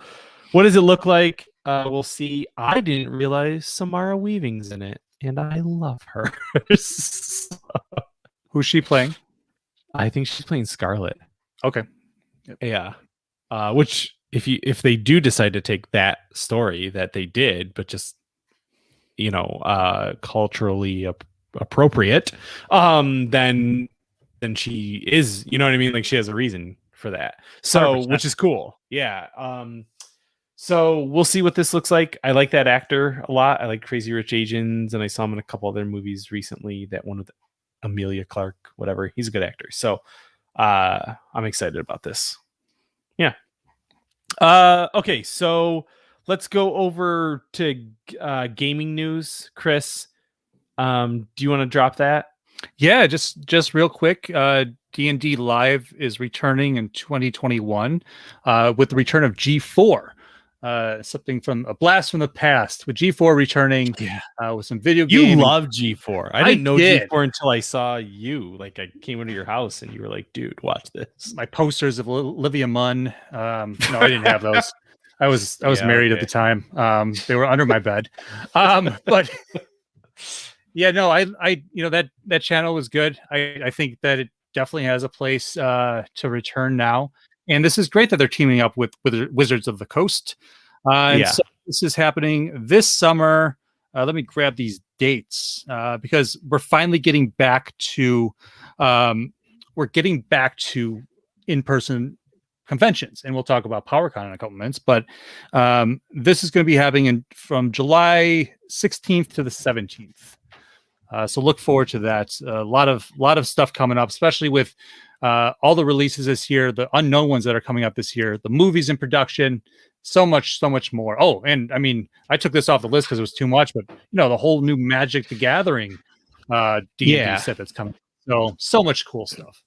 what does it look like? We'll see. I didn't realize Samara Weaving's in it, and I love her. Who's she playing? I think she's playing Scarlet. Okay. Yep. Yeah. Which if they do decide to take that story that they did, but just culturally appropriate, then she is, you know what I mean? Like she has a reason for that. So 100%. Which is cool. Yeah. So we'll see what this looks like. I like that actor a lot. I like Crazy Rich Asians, and I saw him in a couple other movies recently. That one with Amelia Clark, whatever. He's a good actor. So I'm excited about this. Yeah. Okay, so let's go over to gaming news. Chris, do you want to drop that? Yeah, just real quick. D&D Live is returning in 2021 with the return of G4. Something from a blast from the past with G4 returning with some video games. You love G4. I didn't know did. G4 until I saw you. Like I came into your house and you were like, dude, watch this. My posters of Olivia Munn. No, I didn't have those. I was married at the time. They were under my bed. But yeah, no, I that channel was good. I think that it definitely has a place to return now. And this is great that they're teaming up with Wizards of the Coast. So this is happening this summer. Let me grab these dates because we're finally getting back to in-person conventions, and we'll talk about PowerCon in a couple minutes. But this is going to be happening from July 16th to the 17th. So look forward to that. A lot of stuff coming up, especially with all the releases this year, the unknown ones that are coming up this year, the movies in production, so much more. Oh, and I mean, I took this off the list because it was too much, but the whole new Magic the Gathering D&D set that's coming. So much cool stuff.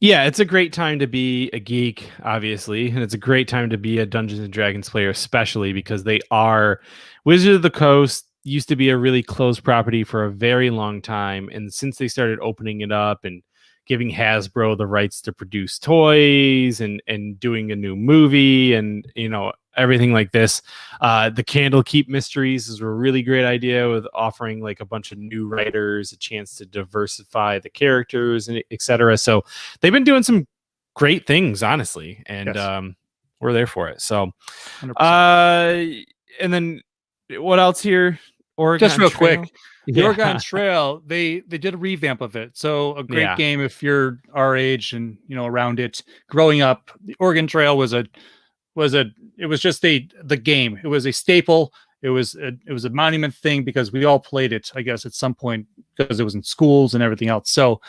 Yeah, it's a great time to be a geek, obviously, and it's a great time to be a Dungeons and Dragons player, especially because they are Wizards of the Coast. Used to be a really closed property for a very long time, and since they started opening it up and giving Hasbro the rights to produce toys and doing a new movie and everything like this, the Candlekeep Mysteries is a really great idea with offering like a bunch of new writers a chance to diversify the characters and etc. So they've been doing some great things, honestly, and we're there for it. So 100%. And then what else here? Oregon just real Trail? Quick, the Oregon Trail, they did a revamp of it. So a great game if you're our age and around it. Growing up, the Oregon Trail was the game. It was a staple. It was a monument thing because we all played it, I guess, at some point because it was in schools and everything else. So,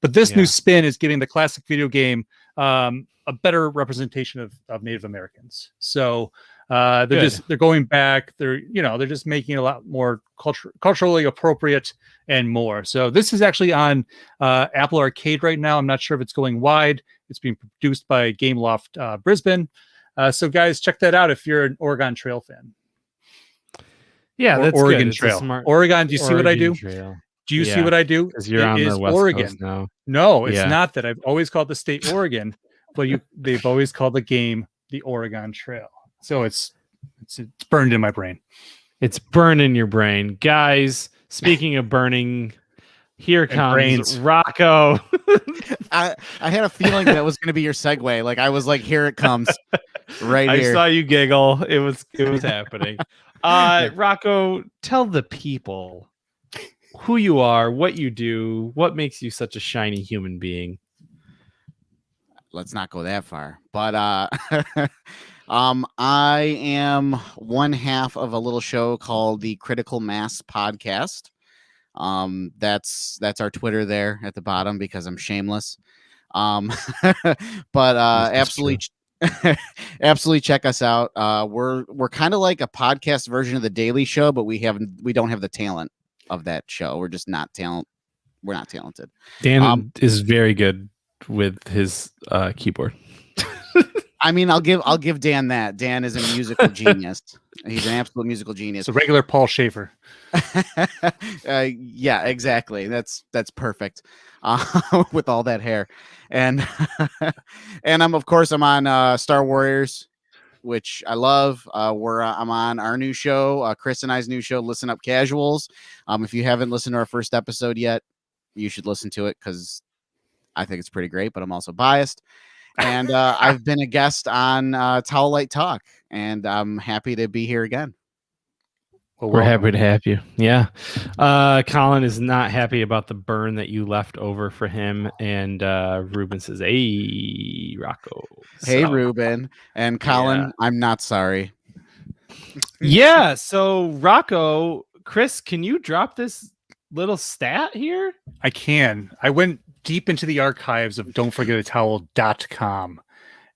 but this new spin is giving the classic video game a better representation of Native Americans. So they're going back. They're just making it a lot more culturally appropriate and more. So this is actually on Apple Arcade right now. I'm not sure if it's going wide. It's being produced by Gameloft Brisbane. So guys, check that out if you're an Oregon Trail fan. Yeah, Or that's Oregon good. It's a Trail. smart Oregon, do you see what I Oregon do? Trail. Do you see what I do? Because you're It on the is West Oregon. Coast now. No, it's Yeah. not that. I've always called the state Oregon, but they've always called the game the Oregon Trail. So it's burned in my brain. It's burning your brain. Guys, speaking of burning, here comes brains. Rocco. I had a feeling that was going to be your segue. Like I was like, here it comes, right I here. saw you giggle. It was happening. Rocco, tell the people who you are, what you do, what makes you such a shiny human being. Let's not go that far. But I am one half of a little show called the Critical Mass Podcast. That's our Twitter there at the bottom because I'm shameless. But absolutely absolutely check us out. We're kind of like a podcast version of the Daily Show, but we don't have the talent of that show. We're just not we're not talented. Dan is very good with his keyboard. I mean, I'll give Dan that. Dan is a musical genius. He's an absolute musical genius. It's a regular Paul Schaefer. Yeah, exactly. That's perfect. With all that hair, and and I'm on Star Warriors, which I love. I'm on our new show, Chris and I's new show, Listen Up Casuals. If you haven't listened to our first episode yet, you should listen to it because I think it's pretty great. But I'm also biased. And I've been a guest on Towelite Talk, and I'm happy to be here again. Well, we're happy to have you. Yeah. Colin is not happy about the burn that you left over for him. And Ruben says, hey, Rocco. Hey, Ruben. And Colin, I'm not sorry. Yeah. So, Rocco, Chris, can you drop this little stat here? I can. I went deep into the archives of don'tforgetatowel.com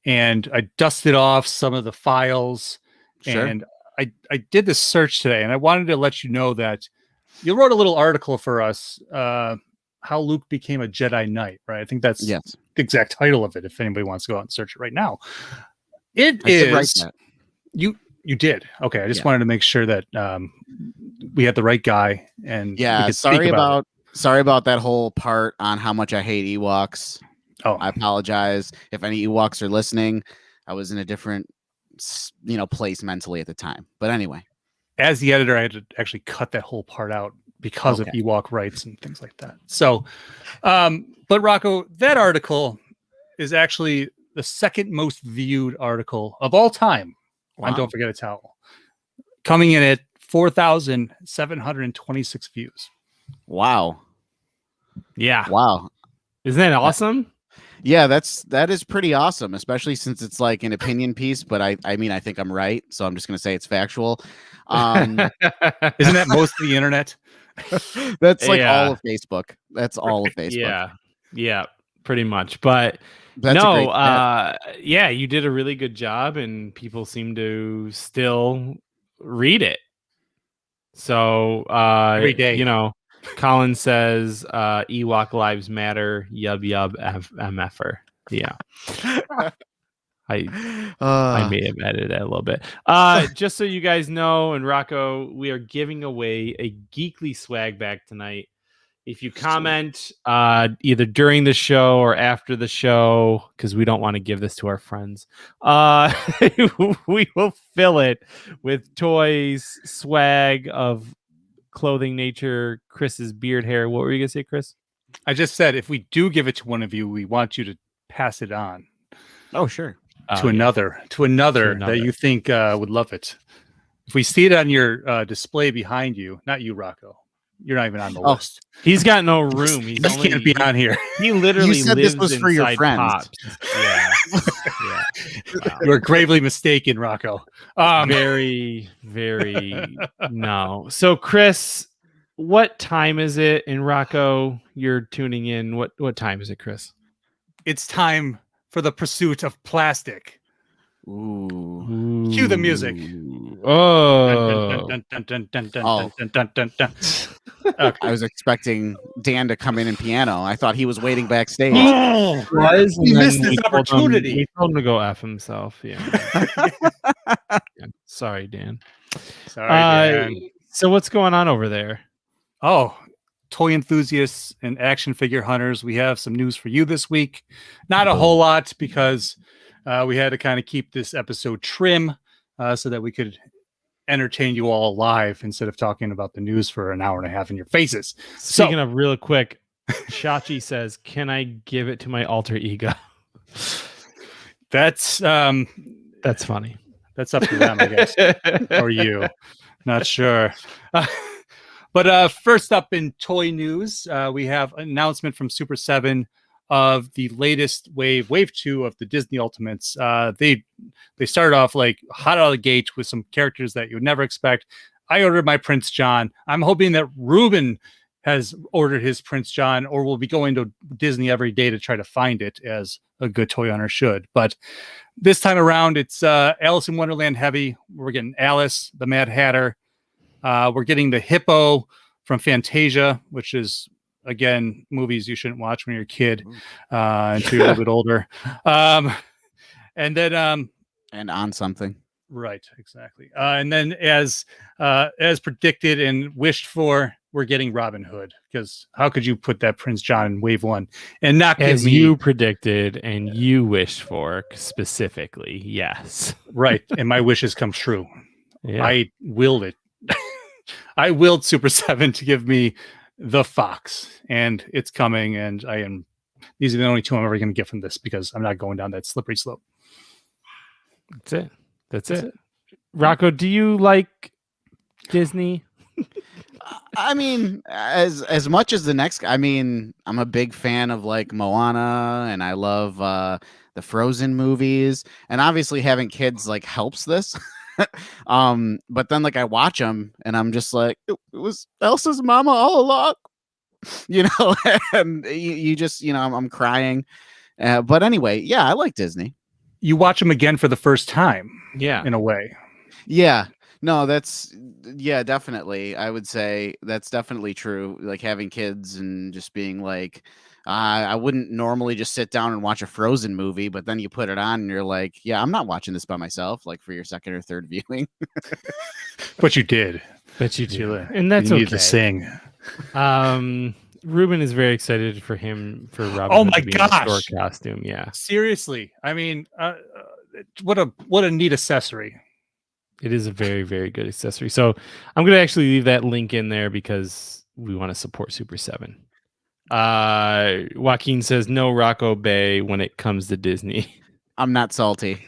and I dusted off some of the files. Sure. And I did this search today, and I wanted to let you know that you wrote a little article for us, how Luke became a Jedi Knight, right? I think that's the exact title of it. If anybody wants to go out and search it right now, I did write that. You did. Okay. I just wanted to make sure that we had the right guy. And sorry about that whole part on how much I hate Ewoks. Oh, I apologize if any Ewoks are listening. I was in a different place mentally at the time, but anyway, as the editor I had to actually cut that whole part out because of Ewok rights and things like that. So but Rocco, that article is actually the second most viewed article of all time on Don't Forget a Towel, coming in at 4,726 views. Wow. Isn't that awesome? Yeah, that is pretty awesome, especially since it's like an opinion piece. But I mean, I think I'm right, so I'm just going to say it's factual. Isn't that most of the internet? That's like all of Facebook. That's all of Facebook. Yeah, pretty much. But that's you did a really good job, and people seem to still read it. So every day, Colin says Ewok lives matter, yub mf'er. Yeah. I may have edited that a little bit. Just so you guys know, and Rocco, we are giving away a Geekly swag bag tonight. If you comment either during the show or after the show, because we don't want to give this to our friends, we will fill it with toys, swag of clothing nature, Chris's beard hair. What were you gonna say, Chris? I just said if we do give it to one of you, we want you to pass it on. Oh, sure. To another that you think would love it. If we see it on your display behind you, not you, Rocco. You're not even on the list. He's got no room. He can't be on here. He literally said lives this was for your friends. Pops. Yeah. Wow. You are gravely mistaken, Rocco. Very, very no. So, Chris, what time is it? And Rocco, you're tuning in. What time is it, Chris? It's time for the pursuit of plastic. Ooh. Cue the music. Oh. Okay. I was expecting Dan to come in and piano. I thought he was waiting backstage. Oh, Was he and then missed this we told him- opportunity. We told him to go F himself. Yeah. Yeah. Sorry, Dan. Sorry, Dan. So what's going on over there? Oh, toy enthusiasts and action figure hunters, we have some news for you this week. Not a whole lot because we had to kind of keep this episode trim so that we could entertain you all live instead of talking about the news for an hour and a half in your faces. Speaking of real quick, Shachi says, "Can I give it to my alter ego?" That's funny. That's up to them, I guess, or you. Not sure. But first up in toy news, we have an announcement from Super 7 of the latest wave 2 of the Disney Ultimates. They started off like hot out of the gate with some characters that you would never expect. I ordered my Prince John. I'm hoping that Ruben has ordered his Prince John, or will be going to Disney every day to try to find it, as a good toy owner should. But this time around, it's Alice in Wonderland heavy. We're getting Alice, the Mad Hatter. We're getting the Hippo from Fantasia, which is, again, movies you shouldn't watch when you're a kid until you're a little bit older. And then And on something. right, exactly. And then as predicted and wished for, we're getting Robin Hood, because how could you put that Prince John in wave 1 and not give As me you predicted and you wished for specifically, yes. right? And my wishes come true. Yeah. I willed it. I willed Super 7 to give me the Fox, and it's coming. And these are the only two I'm ever going to get from this, because I'm not going down that slippery slope. That's it. Rocco, do you like Disney? I mean, as much as the next, I mean, I'm a big fan of like Moana, and I love the Frozen movies, and obviously having kids like helps this. But then like I watch them and I'm just like, it was Elsa's mama all along, and you just, I'm crying. But anyway, yeah, I like Disney. You watch them again for the first time, Yeah. in a way. Yeah. No, definitely. I would say that's definitely true. Like having kids and just being like, I wouldn't normally just sit down and watch a Frozen movie, but then you put it on and you're like, yeah, I'm not watching this by myself, like for your second or third viewing. But you did. And that's you okay. need to sing. Ruben is very excited for Robin Oh Hood my to be in a gosh. store costume. Yeah. Seriously. I mean, what a neat accessory. It is a very, very good accessory. So I'm going to actually leave that link in there because we want to support Super 7. Joaquin says no Rocco Bay when it comes to Disney. I'm not salty.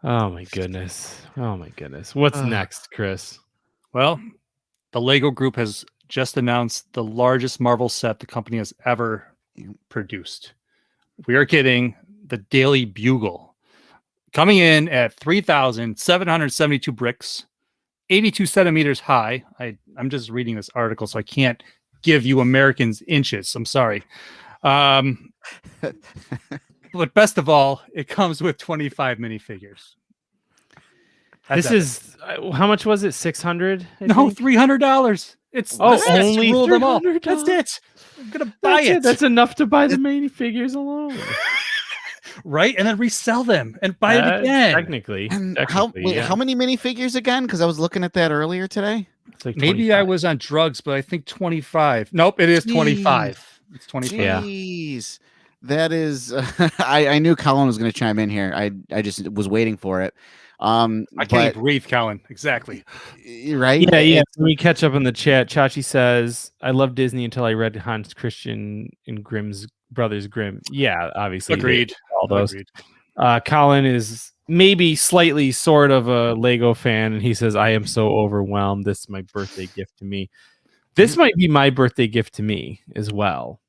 Oh my goodness. What's next, Chris? Well, the Lego Group has just announced the largest Marvel set the company has ever produced. We are getting the Daily Bugle, coming in at 3,772 bricks, 82 centimeters high. I'm just reading this article, so I can't give you Americans inches. I'm sorry. But best of all, it comes with 25 minifigures. How much was it? 600? No, $300. It's only rule them all. $300? That's it. I'm gonna buy it. That's enough to buy the minifigures alone. Right, and then resell them and buy it again. Technically. How many minifigures again? Because I was looking at that earlier today. It's like Maybe 25. I was on drugs, but I think 25. Nope, it is 25. It's 25. Jeez. That is, I knew Colin was going to chime in here. I just was waiting for it. I can't even breathe, Colin. Exactly. Right? Yeah. Let me catch up in the chat. Chachi says, I love Disney until I read Hans Christian and Grimm's Brothers Grimm. Yeah, obviously. Agreed. All those. Agreed. Colin is maybe slightly sort of a Lego fan, and he says, I am so overwhelmed. This is my birthday gift to me. This might be my birthday gift to me as well,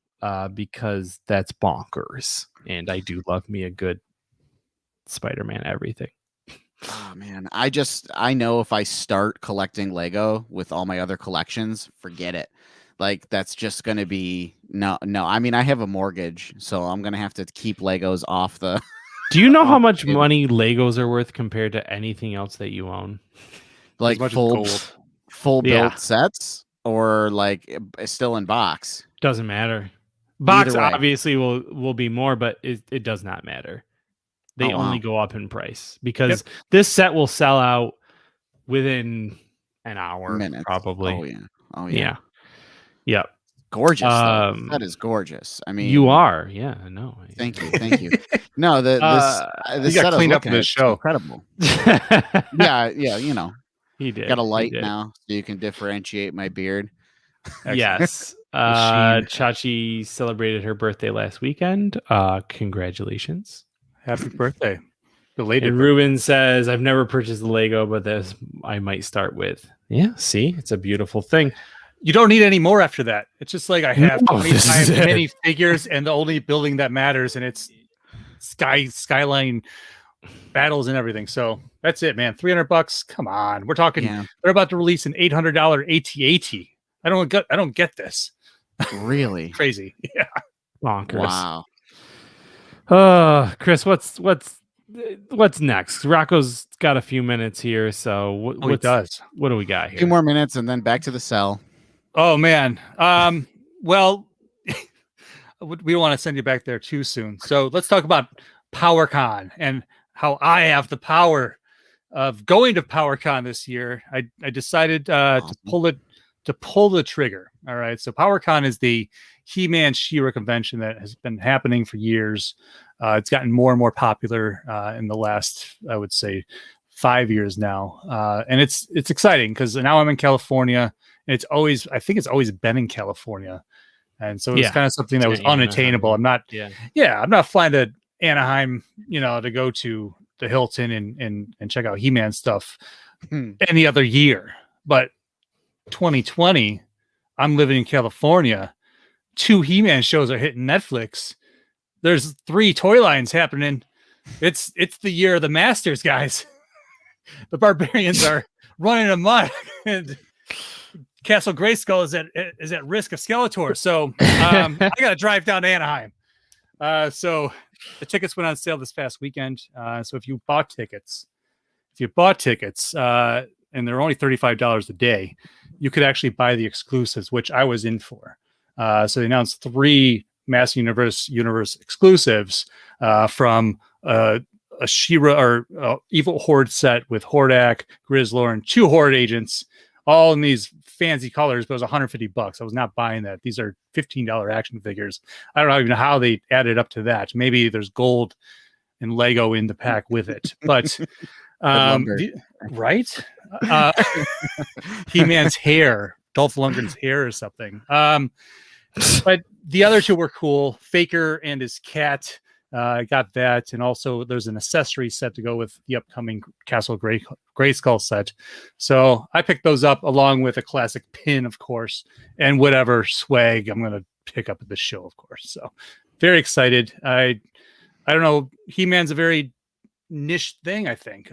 because that's bonkers. And I do love me a good Spider-Man everything. Oh man, I know if I start collecting Lego with all my other collections, forget it. Like that's just gonna be no. I mean, I have a mortgage, so I'm gonna have to keep Legos off the. Do you know how much money Legos are worth compared to anything else that you own? Like As much as full gold. full built Yeah. sets or like still in box? Doesn't matter. Box Either way. obviously will be more, but it does not matter. They Oh, wow. only go up in price because this set will sell out within an hour, Minutes. probably. Oh yeah. Yeah. Yep. Gorgeous though. That is gorgeous. I mean, You are. Yeah, I know. Thank you. No, this You got set I was cleaned up looking for at, this it's show. incredible. Yeah, you know, He did. got a light now, so you can differentiate my beard. Yes. Sheen. Chachi celebrated her birthday last weekend. Congratulations. Happy birthday. Belated And birthday. Ruben says, I've never purchased a Lego, but this I might start with. Yeah, see, it's a beautiful thing. You don't need any more after that. It's just like I have No, this is 25 it. mini figures, and the only building that matters, and it's skyline battles and everything. So that's it, man. $300. Come on, we're talking. Yeah, They're about to release an $800 AT-AT. I don't get this. really. Crazy. Yeah. Bonkers. Wow. Chris, what's next? Rocco's got a few minutes here, so what do we got here? 2 more minutes and then back to the cell. Oh man. Well, we don't want to send you back there too soon. So let's talk about PowerCon and how I have the power of going to PowerCon this year. I decided to pull the trigger. All right. So PowerCon is the He-Man She-Ra convention that has been happening for years. It's gotten more and more popular in the last, I would say, 5 years now. And it's exciting because now I'm in California. And I think it's always been in California. And so it's kind of something that was unattainable. I'm not flying to Anaheim, to go to the Hilton and check out He-Man stuff any other year. But 2020, I'm living in California. 2 He-Man shows are hitting Netflix. There's 3 toy lines happening. It's the year of the Masters, guys. The Barbarians are running amok, and Castle Grayskull is at risk of Skeletor. So I got to drive down to Anaheim. So the tickets went on sale this past weekend. So if you bought tickets, and they're only $35 a day, you could actually buy the exclusives, which I was in for. So they announced 3 Master Universe exclusives from a She-Ra or Evil Horde set with Hordak, Grizzlor, and 2 Horde agents, all in these fancy colors, but it was $150. I was not buying that. These are $15 action figures. I don't even know how they added up to that. Maybe there's gold and Lego in the pack with it, but right? He-Man's hair, Dolph Lundgren's hair or something. But the other 2 were cool. Faker and his cat. I got that, and also there's an accessory set to go with the upcoming Castle Grayskull set. So I picked those up along with a classic pin, of course, and whatever swag I'm going to pick up at the show, of course. So very excited. I don't know. He-Man's a very niche thing, I think.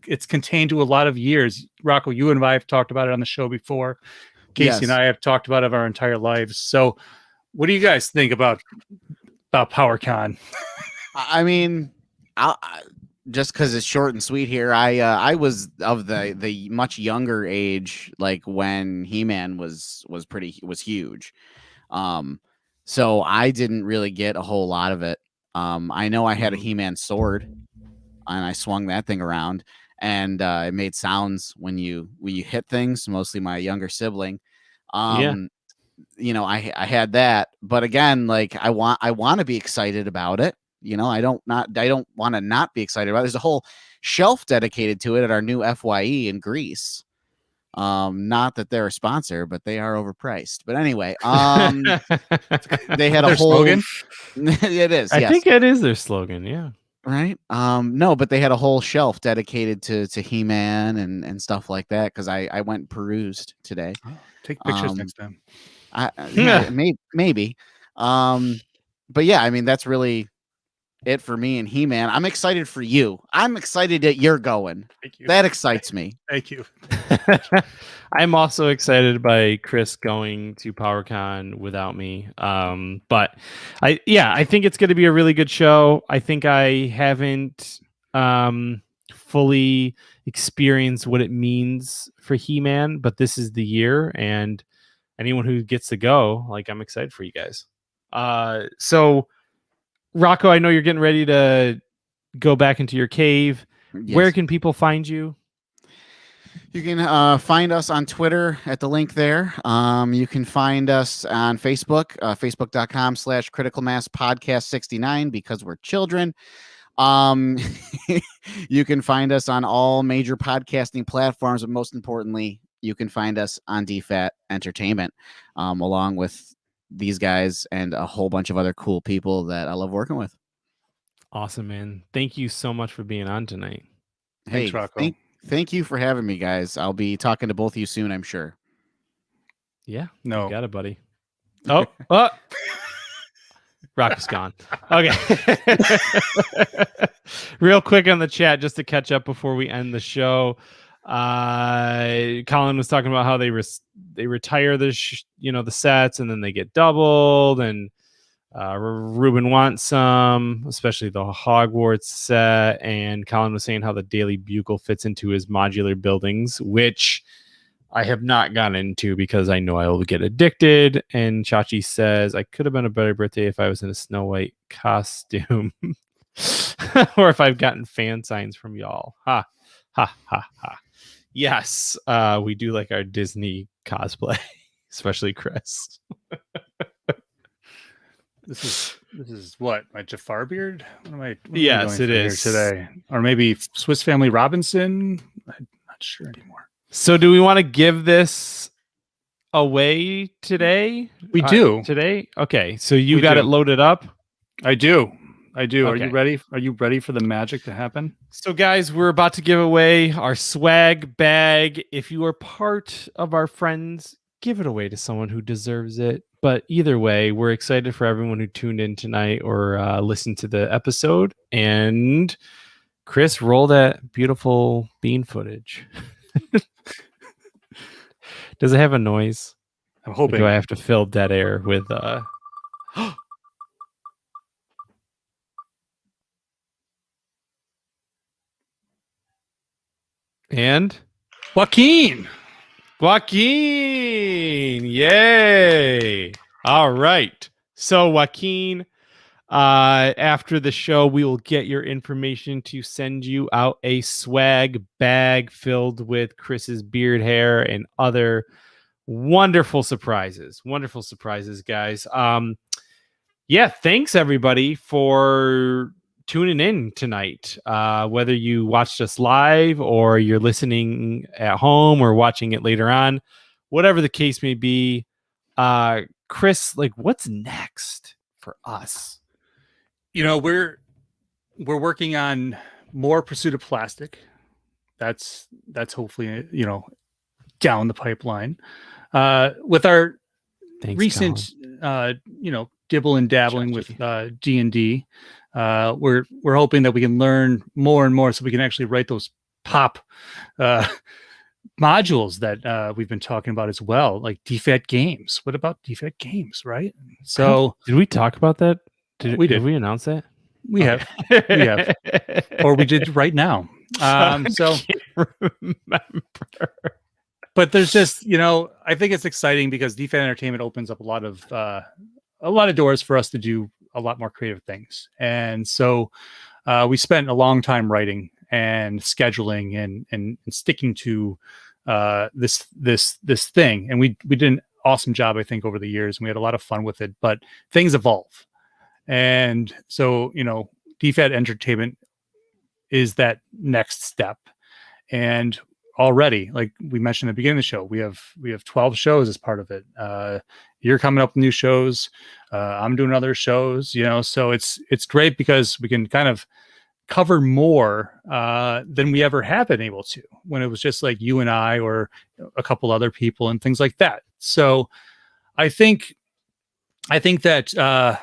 It's contained to a lot of years. Rocco, you and I have talked about it on the show before. Casey and I have talked about it our entire lives. So what do you guys think about PowerCon? I mean, just because it's short and sweet here, I was of the much younger age, like when He-Man was huge. So I didn't really get a whole lot of it. I know I had a He-Man sword, and I swung that thing around, and it made sounds when you hit things. Mostly my younger sibling. I had that, but again, like I want to be excited about it. I don't want to not be excited about it. There's a whole shelf dedicated to it at our new FYE in Greece. Not that they're a sponsor, but they are overpriced. But anyway, they had a whole slogan. It is. I think it is their slogan. Yeah. Right. No, but they had a whole shelf dedicated to He-Man and stuff like that. Because I went and perused today. Oh, take pictures next time. Maybe. But yeah, I mean, that's really it for me and He-Man. I'm excited for you. I'm excited that you're going. Thank you. That excites me. Thank you. I'm also excited by Chris going to PowerCon without me. But I think it's going to be a really good show. I think I haven't fully experience what it means for He-Man, but this is the year, and anyone who gets to go, like, I'm excited for you guys. So Rocco, I know you're getting ready to go back into your cave. Yes. Where can people find you? You can find us on Twitter at the link there. You can find us on Facebook, facebook.com/criticalmasspodcast69 because we're children. You can find us on all major podcasting platforms, but most importantly, you can find us on DFAT Entertainment, along with these guys and a whole bunch of other cool people that I love working with. Awesome, man. Thank you so much for being on tonight. Hey, Thanks, Rocco. Thank you for having me, guys. I'll be talking to both of you soon, I'm sure. Yeah. No. You got it, buddy. Oh. Rocco's gone. Okay. Real quick on the chat, just to catch up before we end the show. Colin was talking about how they retire the sets and then they get doubled, and Ruben wants some, especially the Hogwarts set. And Colin was saying how the Daily Bugle fits into his modular buildings, which I have not gotten into because I know I will get addicted. And Chachi says, I could have been a better birthday if I was in a Snow White costume or if I've gotten fan signs from y'all. Ha, ha, ha, ha. Yes, we do like our Disney cosplay, especially Chris. This is what, my Jafar beard? What am I Yes, going it for is here today, or maybe Swiss Family Robinson. I'm not sure anymore. So, do we want to give this away today? We do today. Okay, so you We got do. it loaded up. I do. Are Okay. you ready? Are you ready for the magic to happen? So, guys, we're about to give away our swag bag. If you are part of our friends, give it away to someone who deserves it. But either way, we're excited for everyone who tuned in tonight or listened to the episode. And Chris, roll that beautiful bean footage. Does it have a noise? I'm Or hoping. do I have to fill dead air with and Joaquin. Yay! All right. So Joaquin, after the show, we will get your information to send you out a swag bag filled with Chris's beard hair and other wonderful surprises. Wonderful surprises, guys. Yeah, thanks everybody for tuning in tonight. Whether you watched us live or you're listening at home or watching it later on, whatever the case may be. Chris, like, what's next for us? We're working on more Pursuit of Plastic. That's hopefully down the pipeline. With our recent dibble and dabbling with D&D, we're hoping that we can learn more and more so we can actually write those pop modules that we've been talking about as well, like DFAT games. What about DFAT games, right? So did we talk about that? Did we announce that? We have, or we did right now. So remember. But there's just, I think it's exciting because DFAT Entertainment opens up a lot of doors for us to do a lot more creative things. And so we spent a long time writing and scheduling and sticking to this thing. And we did an awesome job, I think, over the years, and we had a lot of fun with it, but things evolve. And so, DFAT Entertainment is that next step. And already, like we mentioned at the beginning of the show, we have 12 shows as part of it. You're coming up with new shows. I'm doing other shows, so it's great because we can kind of cover more than we ever have been able to when it was just like you and I or a couple other people and things like that. So I think that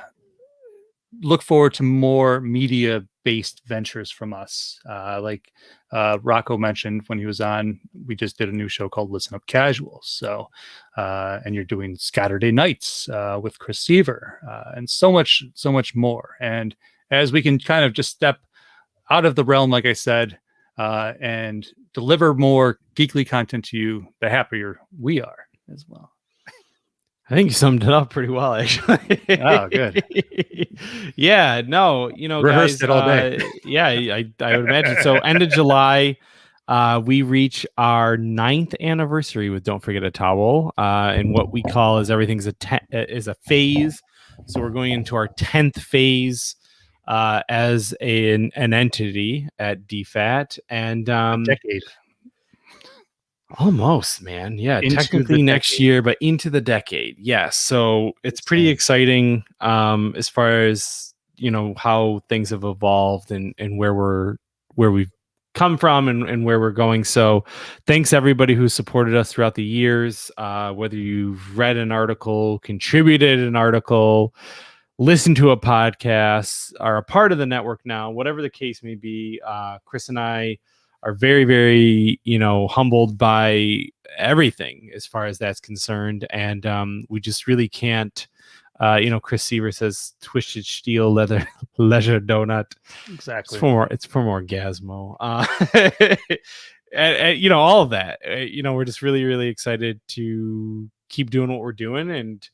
look forward to more media based ventures from us. Like Rocco mentioned when he was on, we just did a new show called Listen Up Casuals. So, and you're doing Scatterday Nights with Chris Seaver and so much more. And as we can kind of just step out of the realm, like I said, and deliver more geekly content to you, the happier we are as well. I think you summed it up pretty well, actually. Oh, good. Yeah, no, Rehearsed guys, it all day. yeah, I would imagine. So end of July, we reach our 9th anniversary with Don't Forget a Towel, and what we call is everything's is a phase. So we're going into our 10th phase as an entity at DFAT, and Decade. almost, man. Yeah, Into technically the next decade. year, but into the decade. Yes. So it's pretty exciting as far as, how things have evolved and where we've come from and where we're going. So thanks everybody who supported us throughout the years, whether you've read an article, contributed an article, listened to a podcast, are a part of the network now, whatever the case may be. Chris and I are very, very, humbled by everything as far as that's concerned. And we just really can't, Chris Seaver says twisted steel leisure donut. Exactly. It's for more Orgasmo. And all of that, we're just really, really excited to keep doing what we're doing. And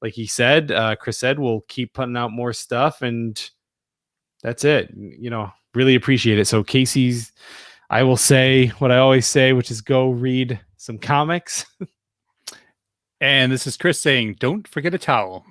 like he said, Chris said, we'll keep putting out more stuff, and that's it. Really appreciate it. So Casey's, I will say what I always say, which is go read some comics. And this is Chris saying, don't forget a towel.